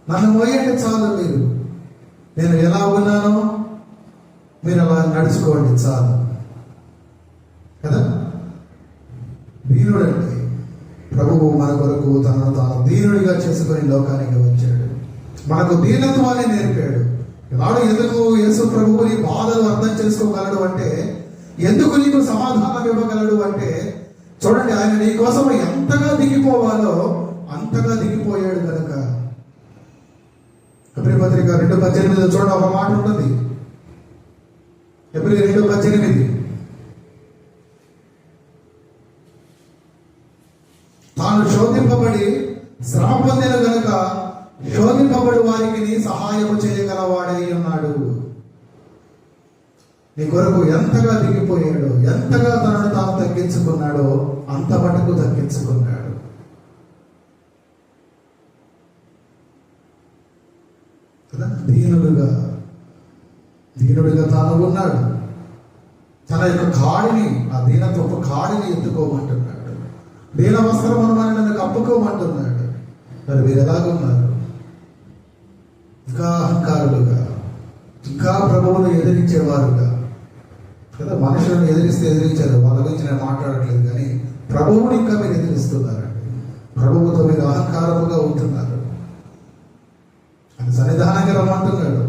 Speaker 1: నన్ను మోయండి చాలు. నేను ఎలా ఉన్నానో మీరు అలా నడుచుకోండి చాలు కదా. దీనుడండి ప్రభువు మన కొరకు తనను తాను దీనుడిగా చేసుకుని లోకానికి వచ్చాడు. మనకు దీనత్వాన్ని నేర్పాడు. నాడు ఎందుకు యేసు ప్రభువు నీ బాధలు అర్థం చేసుకోగలడు అంటే, ఎందుకు నీకు సమాధానం ఇవ్వగలడు అంటే, చూడండి ఆయన నీ కోసం ఎంతగా దిగిపోవాలో అంతగా దిగిపోయాడు కనుక. ఎబ్రీ పత్రిక 2:18 చూడండి, ఒక మాట ఉంటుంది. ఎబ్రీ 2:18 తాను శోధింపబడి శ్రమ పొందిన గనుక శోధింపబడి వారికి సహాయము చేయగలవాడై ఉన్నాడు. నీ కొరకు ఎంతగా దిగిపోయాడో, ఎంతగా తనను తాను తగ్గించుకున్నాడో అంత మటుకు తగ్గించుకున్నాడు కదా. దీనుడుగా తాను ఉన్నాడు. తన యొక్క కాడిని, ఆ దీనత్వపు కాడిని ఎత్తుకోమంటున్నాడు. దీన వస్త్రమును నన్ను కప్పుకోమంటున్నాడు. మరి మీరు ఎలాగున్నారు? ఇంకా అహంకారులుగా, ఇంకా ప్రభువును ఎదిరించేవారుగా కదా. మనుషులను ఎదిరించారు, వాళ్ళ గురించి నేను మాట్లాడట్లేదు. కానీ ప్రభువుని ఇంకా మీరు ఎదిరిస్తున్నారండి. ప్రభువుతో మీరు అహంకారముగా ఉంటున్నారు. ఆయన సన్నిధానంగా రమ్మంటున్నాడు,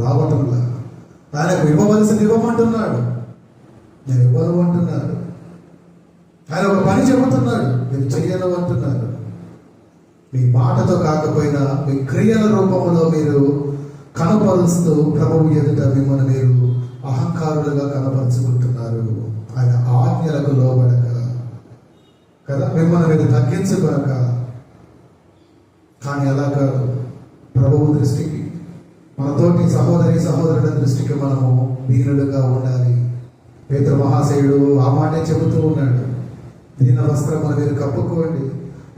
Speaker 1: రావటంలా. ఆయనకు ఇవ్వవలసింది ఇవ్వమంటున్నాడు, నేను ఇవ్వను అంటున్నాడు. ఆయన ఒక పని చెబుతున్నాడు, మీరు చెయ్యను అంటున్నారు. మీ మాటతో కాకపోయినా మీ క్రియల రూపంలో మీరు కనపరుస్తూ ప్రభువు ఎదుట మిమ్మల్ని మీరు అహంకారులుగా కనపరుచుకుంటున్నారు. ఆయన ఆజ్ఞలకు లోబడక కదా, మిమ్మల్ని మీరు తగ్గించుకోక. కానీ అలా కాదు, ప్రభువు దృష్టికి, మనతోటి సహోదరి సహోదరుల దృష్టికి మనము దీనులుగా ఉండాలి. పేతురు మహాశయుడు ఆ మాటే చెబుతూ ఉన్నాడు. దీన వస్త్రములు మీరు కప్పుకోండి,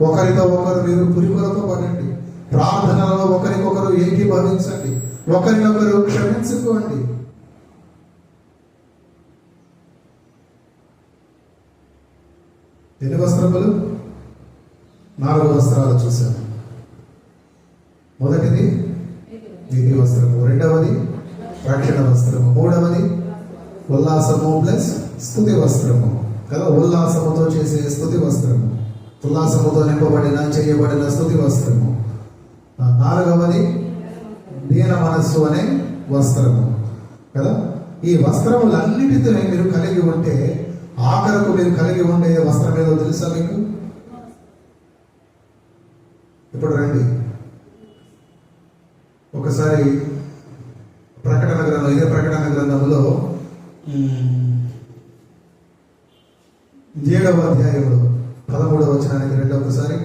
Speaker 1: ఒకరితో ఒకరు మీరు పురికొలతో పడండి, ప్రార్థనలో ఒకరికొకరు ఏకీభవించండి, ఒకరినొకరు క్షమించుకోండి. ఎన్ని వస్త్రములు? 4 వస్త్రాలు చూశాను. మొదటిది నీతి వస్త్రము, రెండవది రక్షణ వస్త్రము, మూడవది ఉల్లాసము ప్లస్ స్తుతి వస్త్రము కదా, ఉల్లాసముతో చేసే స్తుతి వస్త్రము, ఉల్లాసముతో నింపబడిన చేయబడిన స్తుతి వస్త్రము. 4వది దీన మనస్సు అనే వస్త్రము కదా. ఈ వస్త్రములన్నిటితో మీరు కలిగి ఉంటే ఆఖరకు మీరు కలిగి ఉండే వస్త్రం ఏదో తెలుసా మీకు? ఇప్పుడు రండి, ఒకసారి ప్రకటన గ్రంథం, ఇదే ప్రకటన గ్రంథంలో 7వ అధ్యాయంలో 13వ వచనానికి రండి ఒకసారి.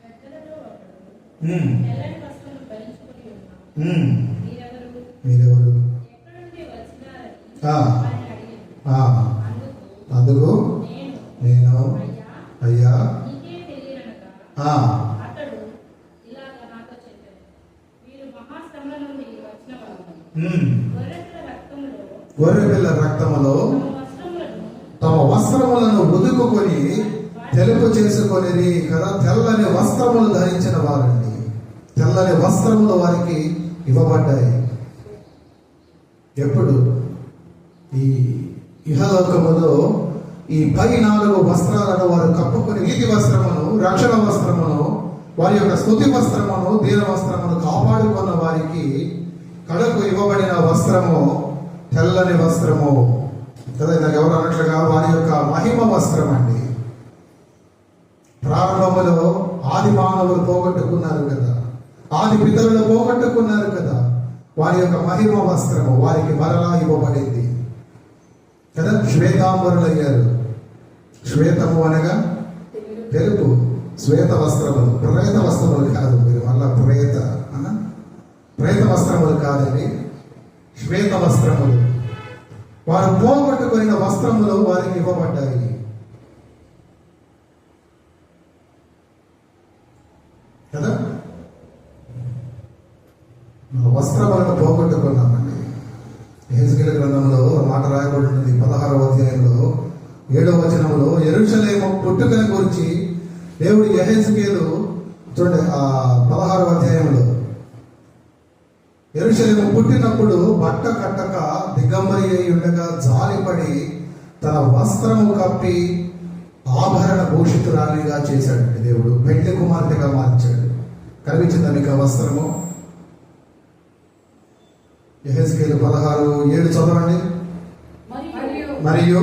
Speaker 2: పెద్దలలో ఒకడు
Speaker 1: ఉమ్,
Speaker 2: తెల్లని వస్త్రములు ధరించుకొని ఉన్నాడు.
Speaker 1: ఉమ్,
Speaker 2: మీరెవరు?
Speaker 1: మీరెవరు?
Speaker 2: ఎక్కడి నుండి వచ్చినారని
Speaker 1: ఆ,
Speaker 2: ఆయన అడిగాడు.
Speaker 1: ఆ,
Speaker 2: అందుకు
Speaker 1: అందుకు
Speaker 2: నేను,
Speaker 1: నేను
Speaker 2: అయ్యా,
Speaker 1: అయ్యా
Speaker 2: నీకే తెలియననగా
Speaker 1: ఆ,
Speaker 2: అతడు ఇలాగ నాతో చెప్పాడు, మీరు మహాశ్రమల నుండి వచ్చిన వారు.
Speaker 1: ఉమ్,
Speaker 2: గొర్రెపిల్ల రక్తములో
Speaker 1: గొర్రెపిల్ల రక్తములో
Speaker 2: తమ వస్త్రములను
Speaker 1: తమ వస్త్రములను ఉదుకుకొని తెలుపు చేసుకొని కదా, తెల్లని వస్త్రములు ధరించిన వారండి. తెల్లని వస్త్రములు వారికి ఇవ్వబడ్డాయి. ఎప్పుడు? ఈ ఇహలోకములో ఈ పై 4 వస్త్రాలను వారు కప్పుకొని, నీతి వస్త్రమును, రక్షణ వస్త్రమును, వారి యొక్క స్తుతి వస్త్రమును, దీన వస్త్రమును కాపాడుకున్న వారికి కడకు ఇవ్వబడిన వస్త్రము తెల్లని వస్త్రము కదా. ఇందాక ఎవరు అన్నట్లుగా వారి యొక్క మహిమ వస్త్రం అండి. ప్రారంభములో ఆది మానవులు పోగొట్టుకున్నారు కదా, ఆది పితరులు పోగొట్టుకున్నారు కదా, వారి యొక్క మహిమ వస్త్రము వారికి మరలా ఇవ్వబడింది కదా. శ్వేతాంబరులు అయ్యారు. శ్వేతము అనగా తెలుపు, శ్వేత వస్త్రములు, ప్రేత వస్త్రములు కాదు. మీరు మళ్ళా ప్రేత వస్త్రములు కాదండి, శ్వేత వస్త్రములు. వారు పోగొట్టుకున్న వస్త్రములు వారికి ఇవ్వబడ్డాయి కదా. వస్త్రములను పోగొట్టుకున్నామండి. యెహెజ్కేలు గ్రంథంలో మాట రాయబడి ఉంటుంది 16వ అధ్యాయంలో 7వ వచనంలో, యెరూషలేము పుట్టుకను గురించి దేవుడు యెహెజ్కేలు చూడండి, 16వ అధ్యాయంలో, యెరూషలేము పుట్టినప్పుడు బట్ట కట్టక దిగంబరి అయి ఉండగా జాలిపడి తన వస్త్రము కప్పి ఆభరణ భూషితురాలిగా చేశాడండి దేవుడు. పెళ్లి కుమార్తెగా మార్చాడు. కనిపించిందా మీకు ఆ వస్త్రము? యెహెజ్కేలు 16:7 చదవండి. మరియు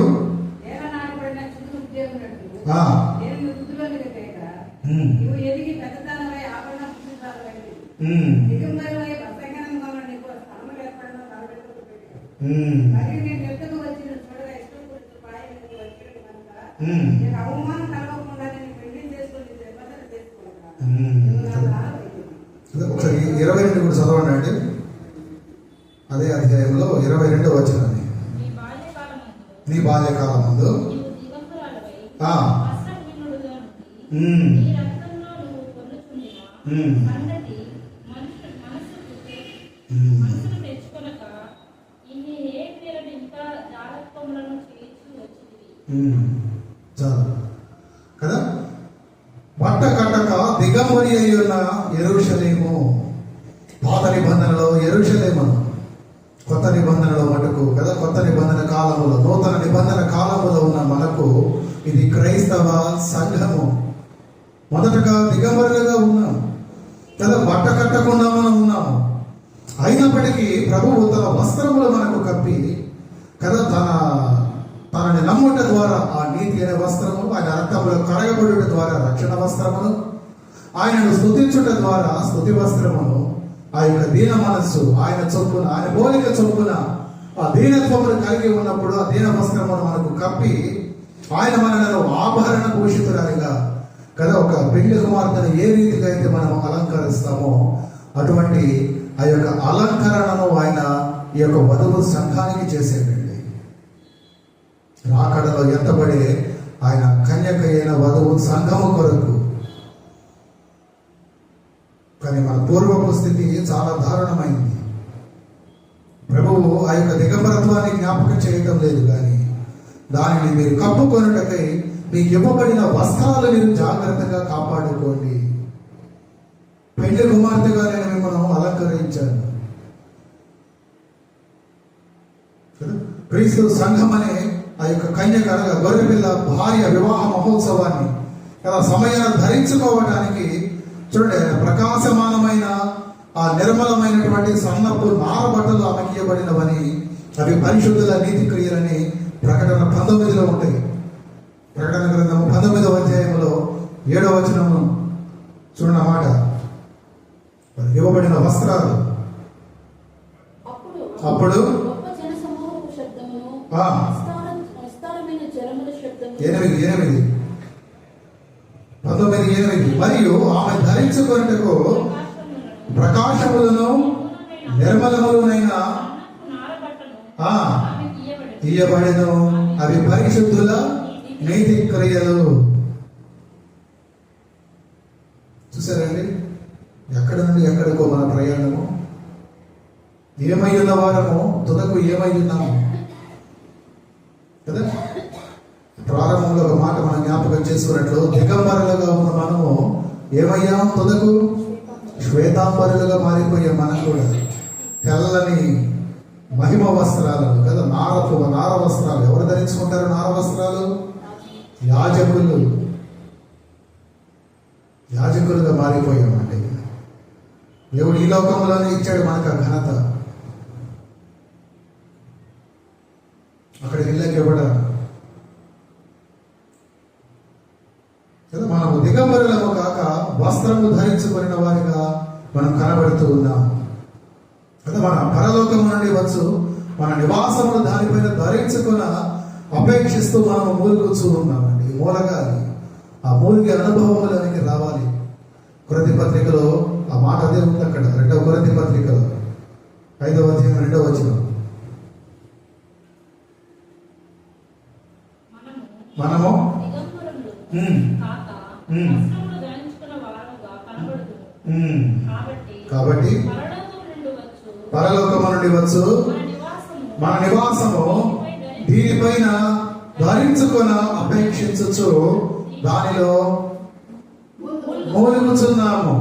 Speaker 3: ఏలనాడబడిన చిన్న ఉద్యోగులకు
Speaker 1: ఆ,
Speaker 3: నేను వృద్ధులనుగా తేక,
Speaker 1: ఉమ్,
Speaker 3: నీవు ఎదిగి పెద్దదానమై ఆభరణ భూషితురాలివైతివి.
Speaker 1: ఉమ్,
Speaker 3: దిగంబరువై వస్త్రహీనంగా ఉన్న నీకు స్థలములు ఏర్పడడం కాలబెట్టుకు పెట్టాను.
Speaker 1: ఉమ్,
Speaker 3: మరియు నేను ఎత్తుకు వచ్చి నిన్ను చూడగా ఇష్టపూర్తి ప్రాయానికి వచ్చాడు కనుక
Speaker 1: ఉమ్,
Speaker 3: నీకు అవమానం కలగకుండా నేను పెళ్లి చేసుకుని నిబంధన చేసుకున్నాను.
Speaker 1: ఉమ్.
Speaker 3: నువ్వు నా దానవైతివి.
Speaker 1: ఒకసారి 22 కూడా చదవండి అండి. అదే అధ్యాయంలో 22వ వచనాన్ని.
Speaker 2: నీ బాల్యకాలమందు
Speaker 1: నీ బాల్యకాలం ముందు
Speaker 2: నీవు దిగంబరాలవై
Speaker 1: ఆ,
Speaker 2: వస్త్రహీనుడుగా నుండి
Speaker 1: ఉమ్,
Speaker 2: నీ రక్తంలో నువ్వు పొందుచుండిన
Speaker 1: ఉమ్,
Speaker 2: సంగతి
Speaker 1: ఉమ్.
Speaker 2: మనసును తెచ్చుకొనక ఇన్ని ఏ క్రియలను ఇంకా జాలత్వములను చేయించు వచ్చింది.
Speaker 1: చాలు కదా. బట్ట కట్టక దిగంబరి అయి ఉన్న యెరూషలేము, పాత నిబంధనలో యెరూషలేము, కొత్త నిబంధనలో మటుకు కదా, కొత్త నిబంధన కాలములో, నూతన నిబంధన కాలములో ఉన్న మనకు ఇది క్రైస్తవ సంఘము. మొదటగా దిగంబరులుగా ఉన్నాం కదా, బట్ట కట్టకుండా మనం ఉన్నాము. అయినప్పటికీ ప్రభువు తన వస్త్రములు మనకు కప్పి కదా, తనని నమ్ముట ద్వారా ఆ నీతి అనే వస్త్రము, ఆయన రక్తములో కడగబడుట ద్వారా రక్షణ వస్త్రమును, ఆయనను స్తుతించుట ద్వారా స్తుతి వస్త్రమును, ఆ యొక్క దీన మనస్సు ఆయన చొప్పున, ఆయన పోలిక చొప్పున ఆ దీనత్వమును కలిగి ఉన్నప్పుడు ఆ దీన వస్త్రమును మనకు కప్పి ఆయన మనలను ఆభరణ భూషితురాలిగా కదా, ఒక పెళ్లి కుమార్తెను ఏ రీతిగా అయితే మనం అలంకరిస్తామో అటువంటి ఆ యొక్క అలంకరణను ఆయన ఈ యొక్క వధువు సంఘానికి చేసేటండి. రాకడలో ఎత్తబడే ఆయన కన్యక అయిన వధువు సంఘము కొరకు. కానీ మన పూర్వపు స్థితి చాలా దారుణమైంది. ప్రభువు ఆ యొక్క దిగంబరత్వాన్ని జ్ఞాపకం చేయటం లేదు, కానీ దానిని మీరు కప్పుకొనుటకై మీకు ఇవ్వబడిన వస్త్రాలు మీరు జాగ్రత్తగా కాపాడుకోండి. పెళ్లి కుమార్తెగా నేను మిమ్మల్ని అలంకరించాను. క్రీస్తు సంఘం అనే ఆ యొక్క కన్యక అనగా గొర్రెపిల్ల భార్య వివాహ మహోత్సవాన్ని కదా సమయాన్ని ధరించుకోవడానికి చూడండి, ప్రకాశమానమైన ఆ నిర్మలమైనటువంటి సన్నపు నారబట్టలు ఆమెకి ఇవ్వబడినవని, అవి పరిశుద్ధుల నీతి క్రియలని ప్రకటన 19లో ఉంటాయి. ప్రకటన గ్రంథం 19వ అధ్యాయంలో 7వ వచనము చూడండి మాట, ఇవ్వబడిన వస్త్రాలు.
Speaker 4: అప్పుడు గొప్ప జనసమూహపు శబ్దమును, విస్తారమైన జలముల శబ్దము,
Speaker 1: 19:8 మరియు ఆమె ధరించుకొనుటకు ప్రకాశములను నిర్మలములనైన ఇయ్యబడెను, అవి పరిశుద్ధుల నీతి క్రియలు. చూసారండి, ఎక్కడి నుండి ఎక్కడికో మన ప్రయాణము. ఏమై ఉన్న వారము తుదకు ఏమై ఉన్నాము కదా. ప్రారంభంలో ఒక మాట మనం జ్ఞాపకం చేసుకున్నట్లు, దిగంబరులుగా ఉన్న మనము ఏమయ్యాం, తుదకు శ్వేతాంబరులుగా మారిపోయాం. మనం కూడా తెల్లని మహిమ వస్త్రాలను కదా, నార వస్త్రాలు. ఎవరు ధరించుకుంటారు నార వస్త్రాలు? యాజకులుగా మారిపోయామండి. దేవుడు ఈ లోకంలోనే ఇచ్చాడు మనకు ఆ ఘనత. అక్కడ ఇళ్ళకి ఇవ్వడం కదా. మనము దిగంబరులము కాక వస్త్రము ధరించుకున్న వారిగా మనం కనబడుతూ ఉన్నాం కదా. మన పరలోకం నుండి వచ్చు మన నివాసమును దానిపైన ధరించుకున్న అపేక్షిస్తూ మనము మూలుగుచూ ఉన్నామండి. మూలగాలి ఆ మూలిగి అనుభవములకి రావాలి. కొరింథీ పత్రికలో ఆ మాట అదే ఉంది. అక్కడ 2వ కొరింథీ పత్రికలో 5వ అధ్యాయం 2వ వచనం, మనము కాబట్టి పరలోకము నుండి వచ్చు మన నివాసము దీనిపైన ధరించుకొన అపేక్షించు దానిలో మూలుగుచున్నాము.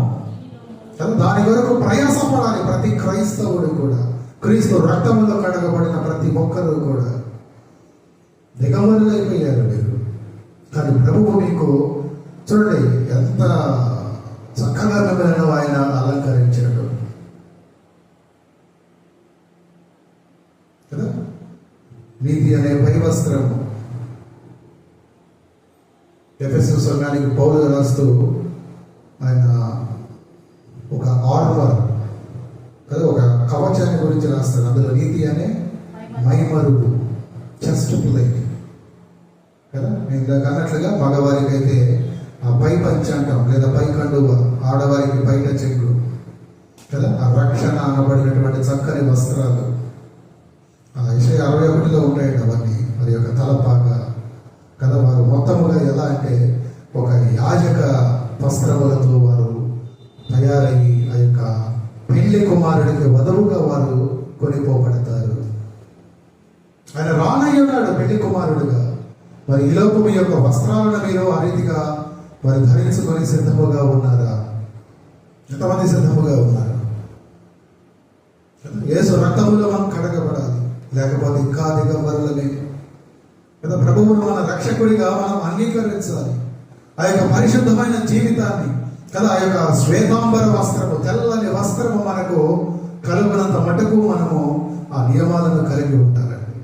Speaker 1: దాని వరకు ప్రయాసపడాలి ప్రతి క్రైస్తవుడు కూడా. క్రీస్తు రక్తములో కడగబడిన ప్రతి ఒక్కరు కూడా దిగంబరులైపోయారు మీరు. కానీ ప్రభువు మీకు చూడండి ఎంత చక్కగా మిమ్మల్ని ఆయన అలంకరించాడు కదా. నీతి అనే పరివస్త్రము. ఎఫెసు సంఘానికి పౌలు రాస్తూ ఆయన ఒక ఆర్మర్ కదా, ఒక కవచాన్ని గురించి రాస్తాడు. అందులో నీతి అనే మైమరుడు, చెస్ట్ ప్లేట్ కదా. నేను ఇందాక అన్నట్లుగా మగవారికి అయితే ఆ పై పంచ అంటాం, లేదా పై కండువ, ఆడవారికి బయట చెంగు కదా. ఆ రక్షణ అనబడినటువంటి చక్కని వస్త్రాలు యెషయా 61లో ఉంటాయండి అవన్నీ. మరి యొక్క తలపాక కదా. వారు మొత్తముగా ఎలా అంటే ఒక యాజక వస్త్రములతో వారు తయారయ్యి ఆ యొక్క పెళ్లి కుమారుడికి వధువుగా వారు కొనిపోబడతారు. ఆయన రానయ్యున్నాడు పెళ్లి కుమారుడుగా. మరి ఈ లోపు మీ యొక్క వస్త్రాలను మీరు ఆ రీతిగా మరి ధరించుకొని సిద్ధముగా ఉన్నారా? ఎంతమంది సిద్ధముగా ఉన్నారు? యేసు రక్తములో మనం కడగబడాలి, లేకపోతే ఇంకా దిగంబరులమే కదా. ప్రభువును మన రక్షకుడిగా మనం అంగీకరించాలి. ఆ యొక్క పరిశుద్ధమైన జీవితాన్ని కదా, ఆ యొక్క శ్వేతాంబర వస్త్రము, తెల్లని వస్త్రము మనకు కలుగునంత మటుకు మనము ఆ నియమాలను కలిగి ఉంటారండి.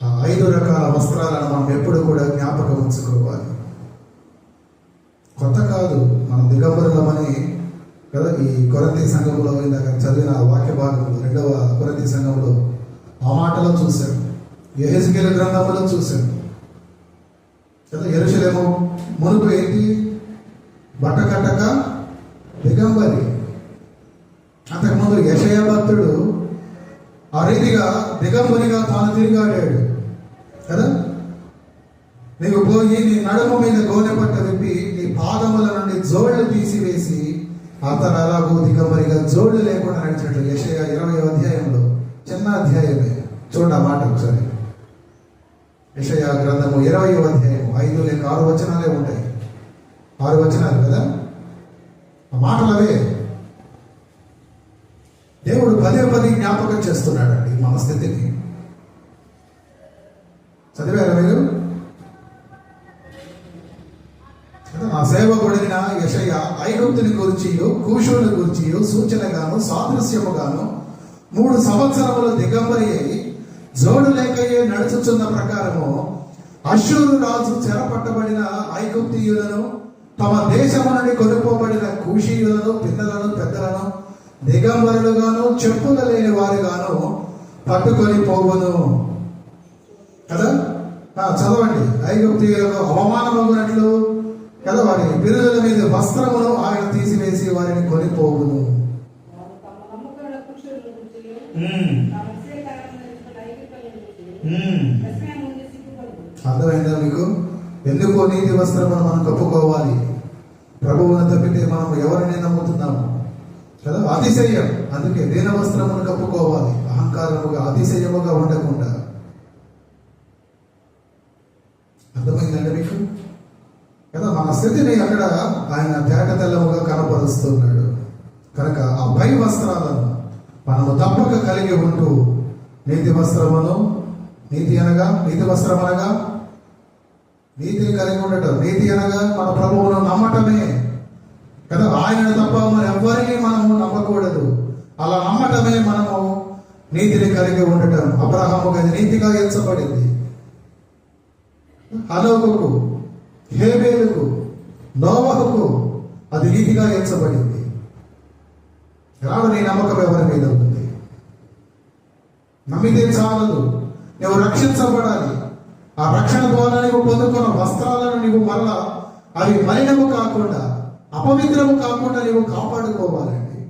Speaker 1: ఆ 5 రకాల వస్త్రాలను మనం ఎప్పుడు కూడా జ్ఞాపకం ఉంచుకోవాలి. కొత్త కాదు, మనం దిగంబరులమని కదా. ఈ కొరింథీ సంఘంలో ఇందాక చదివిన వాక్య భాగంలో 2వ కొరింథీ సంఘంలో ఆ మాటలో చూశాం, యెహెజ్కేలు గ్రంథంలో చూశాం కదా. యెరూషలేము మునుపు ఏంటి? బట్ట కట్టక దిగంబరి. అంతకుముందు యెషయా భక్తుడు ఆ రీతిగా దిగంబరిగా తాను తిరిగాడాడు కదా. నీవు పోయి నీ నడుము మీద గోనె పట్ట విప్పి నీ పాదముల నుండి జోళ్లు తీసివేసి అతను అలాగూ దిగంబరిగా జోళ్లు లేకుండా నడిచినట్లు యెషయా 20వ అధ్యాయంలో, చిన్న అధ్యాయమే చూడండి ఆ మాట ఒకసారి. యెషయా గ్రంథము 20వ అధ్యాయం 5 లేక 6 వచనాలే ఉంటాయి. 6 వచనాలు కదా. ఆ మాటలు అవే దేవుడు పదే జ్ఞాపకం చేస్తున్నాడండి మన స్థితిని. చదివారా మీరు? నా సేవకుడైన యెషయా ఐగుప్తుని గురించియో కూషుని గురించియో సూచనగాను సాదృశ్యముగాను 3 సంవత్సరములు దిగంబరి అయి జోడు లేకయే నడుచుచున్న ప్రకారము అష్షూరు రాజు చెరపట్టబడిన ఐగుప్తీయులను, తమ దేశము నుండి కొనుక్కోబడిన కూషీయులను, పిల్లలను, పెద్దలను దిగంబరులుగాను చెప్పులు లేని వారుగాను పట్టుకొని పోవును కదా. చదవండి. ఐగుప్తీయులకు అవమానమగునట్లు కదా వారి పిల్లల మీద వస్త్రమును ఆయన తీసివేసి వారిని కొనిపోవును.
Speaker 3: తమ నమ్మకముల పురుషుల గురించి, తమ విశేషాలను తెలుసుకున్న ఐగుప్తుల గురించి ప్రశ్న ముందు సిగ్గుపడదు.
Speaker 1: అర్థమైందా మీకు? ఎందుకో నీతి వస్త్రమును మనం కప్పుకోవాలి. ప్రభువును తప్పితే మనం ఎవరిని నమ్ముతున్నాము కదా. అతిశయం, అందుకే దీన వస్త్రమును కప్పుకోవాలి. అహంకారముగా అతిశయముగా ఉండకుండా. అర్థమైందండి మీకు కదా. మన స్థితిని అక్కడ ఆయన తేట తెల్లముగా కనపరుస్తున్నాడు కనుక ఆ పై వస్త్రాలను మనము తప్పక కలిగి ఉంటూ నీతి వస్త్రమును, నీతి వస్త్రం అనగా నీతిని కలిగి ఉండటం. నీతి అనగా మన ప్రభువును నమ్మటమే కదా. ఆయనను తప్ప మరి ఎవ్వరిని మనము నమ్మకూడదు. అలా నమ్మటమే మనము నీతిని కలిగి ఉండటం. అబ్రహాముకు అది నీతిగా ఎంచబడింది. హనోకుకు, హేబేలుకు, నోవహుకు అది నీతిగా ఎంచబడింది. రాడు నీ నమ్మకం ఎవరి మీద ఉంది? నమ్మితే చాలదు, నువ్వు రక్షించబడాలి. ఆ రక్షణ ద్వారా నీవు పొందుకున్న వస్త్రాలను నీవు మరలా అవి మలినము కాకుండా, అపవిత్రము కాకుండా నీవు కాపాడుకోవాలండి.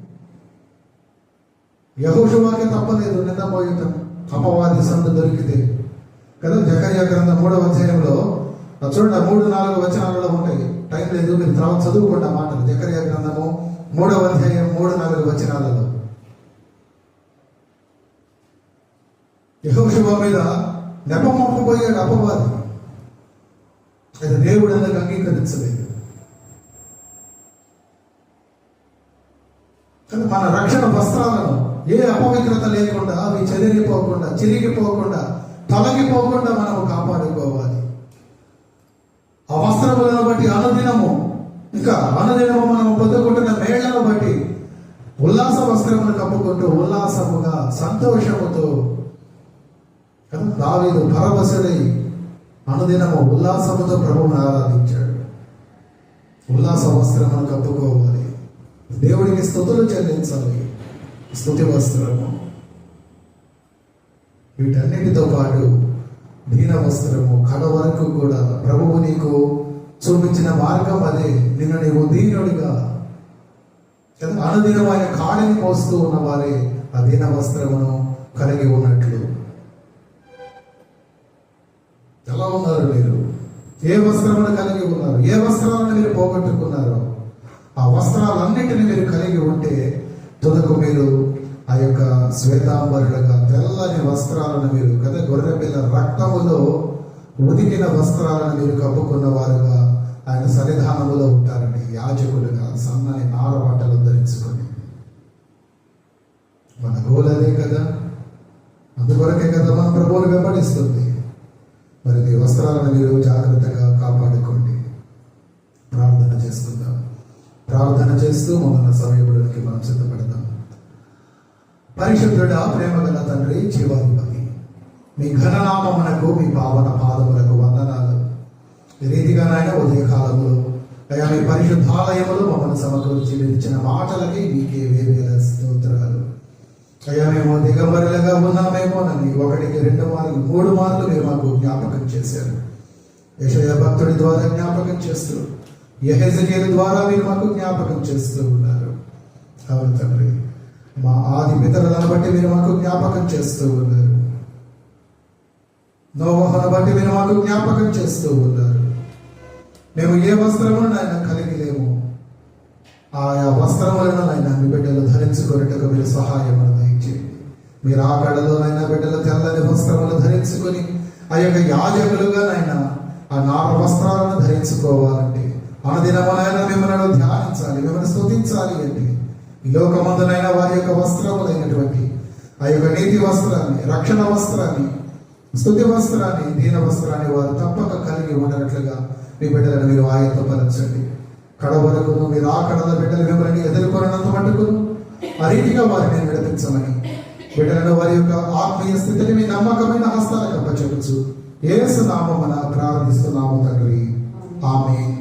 Speaker 1: యెహోషువకి తప్పలేదు నిందమోయటం, అపవాది సందు దొరికితే కదా. జకర్యా గ్రంథం 3వ అధ్యాయంలో చూడండి 3-4 వచనాలలో ఉంటాయి. టైం లేదు, మీరు తర్వాత చదువుకోండి ఆ మాటలు. జకర్యా గ్రంథము 3వ అధ్యాయం 3-4 వచనాలలో యెహోషువ మీద నెపమొప్పబోయాడు అపవాది. అది దేవుడు అందుకు అంగీకరించలేదు. కానీ మన రక్షణ వస్త్రాలను ఏ అపవిత్రత లేకుండా, అవి చెదిరిపోకుండా, చిరిగిపోకుండా, తొలగిపోకుండా మనము కాపాడుకోవాలి. ఆ వస్త్రములను బట్టి అనుదినము మనము పొందుకుంటున్న మేళ్లను బట్టి ఉల్లాస వస్త్రమును కప్పుకుంటూ ఉల్లాసముగా సంతోషముతో కదా. దావీదు పరవశుడై అనుదినము ఉల్లాసముతో ప్రభువును ఆరాధించాడు. ఉల్లాస వస్త్రమును కప్పుకోవాలి. దేవుడికి స్తుతులు చెల్లించాలి. స్తుతి వస్త్రము. వీటన్నిటితో పాటు దీన వస్త్రము కడ వరకు కూడా ప్రభువు నీకు చూపించిన మార్గం అదే. నిన్ను నీవు దీనుడిగా అనుదినం ఆయన కాడిని మోస్తూ ఉన్న వారే ఆ దీన వస్త్రమును కలిగి ఉన్నట్లు. ఎలా ఉన్నారు మీరు? ఏ వస్త్రమును కలిగి ఉన్నారు? ఏ వస్త్రాలను మీరు పోగొట్టుకున్నారో ఆ వస్త్రాలన్నింటినీ మీరు కలిగి ఉంటే తుదకు మీరు ఆ యొక్క శ్వేతాంబరులుగా తెల్లని వస్త్రాలను మీరు కదా, గొర్రెపిల్ల రక్తములో ఉదికిన వస్త్రాలను మీరు కప్పుకున్న వారుగా ఆయన సన్నిధానములో ఉంటారండి. యాజకులుగా సన్నని నార బట్టలు ధరించుకొని. మన గోలదే కదా, అందుకొరకే కదా మన ప్రభువును వెంబడిస్తుంది. మరి మీ వస్త్రాలను మీరు జాగ్రత్తగా కాపాడుకోండి. ప్రార్థన చేసుకుందాం. ప్రార్థన చేస్తూ మన సమయముడికి మనం సిద్ధపడదాం. పరిశుద్ధుడా, ప్రేమ గల తండ్రి, జీవాధిపతి, మీ ఘననామమునకు, మీ పావన పాదములకు వందనాలు. ఈ రీతిగా నాయన ఉదయ కాలంలో అయ్యా మీ పరిశుద్ధాలయములు మమ్మల్ని సమకూర్చి మీరు ఇచ్చిన మాటలకి మీకే వేవేల స్తోత్రాలు. అయ్యా మేము దిగంబరులుగా ఉన్నామేమోనని 1, 2 మార్లు 3 మార్లు మీరు మాకు జ్ఞాపకం చేశారు. యెషయా భక్తుడి ద్వారా జ్ఞాపకం చేస్తూ, యెహెజ్కేలు ద్వారా మీరు మాకు జ్ఞాపకం చేస్తూ ఉన్నారు. అవును తండ్రి, మా ఆది పితరులను బట్టి మీరు మాకు జ్ఞాపకం చేస్తూ ఉన్నారు. నోవహును బట్టి మీరు మాకు జ్ఞాపకం చేస్తూ ఉన్నారు. మేము ఏ వస్త్రమును నాయన కలిగి లేము, ఆయా వస్త్రములను నాయన మీ బిడ్డలు ధరించుకున్నట్టుగా మీరు సహాయం దయచేయండి. మీరు ఆ గడలోనైనా బిడ్డలు తెల్లని వస్త్రములు ధరించుకొని ఆ యొక్క యాజకులుగా నైనా ఆ నార వస్త్రాలను ధరించుకోవాలంటే అనుదినమునైనా మిమ్మల్ని ధ్యానించాలి, మిమ్మల్ని స్తుతించాలి అంటే ఈ లోకమందునైనా వారి యొక్క వస్త్రములైనటువంటి ఆ యొక్క నీతి వస్త్రాన్ని, రక్షణ వస్త్రాన్ని, స్తుతి వస్త్రాన్ని, దీన వస్త్రాన్ని వారు తప్పక కలిగి ఉండనట్లుగా మీ బిడ్డలను మీరు ఆయత్తపరచండి. కడ వరకు మీరు ఆ కడల బిడ్డలు మిమ్మల్ని ఎదుర్కొనంత మటుకు ఆ రీతిగా వారిని నడిపించమని బిడ్డలను వారి యొక్క ఆత్మీయ స్థితిని మీ నమ్మకమైన హస్తాలకు అప్పచెప్పచ్చు. యేసు నామమున ప్రార్థిస్తున్నాము తండ్రి. ఆమేన్.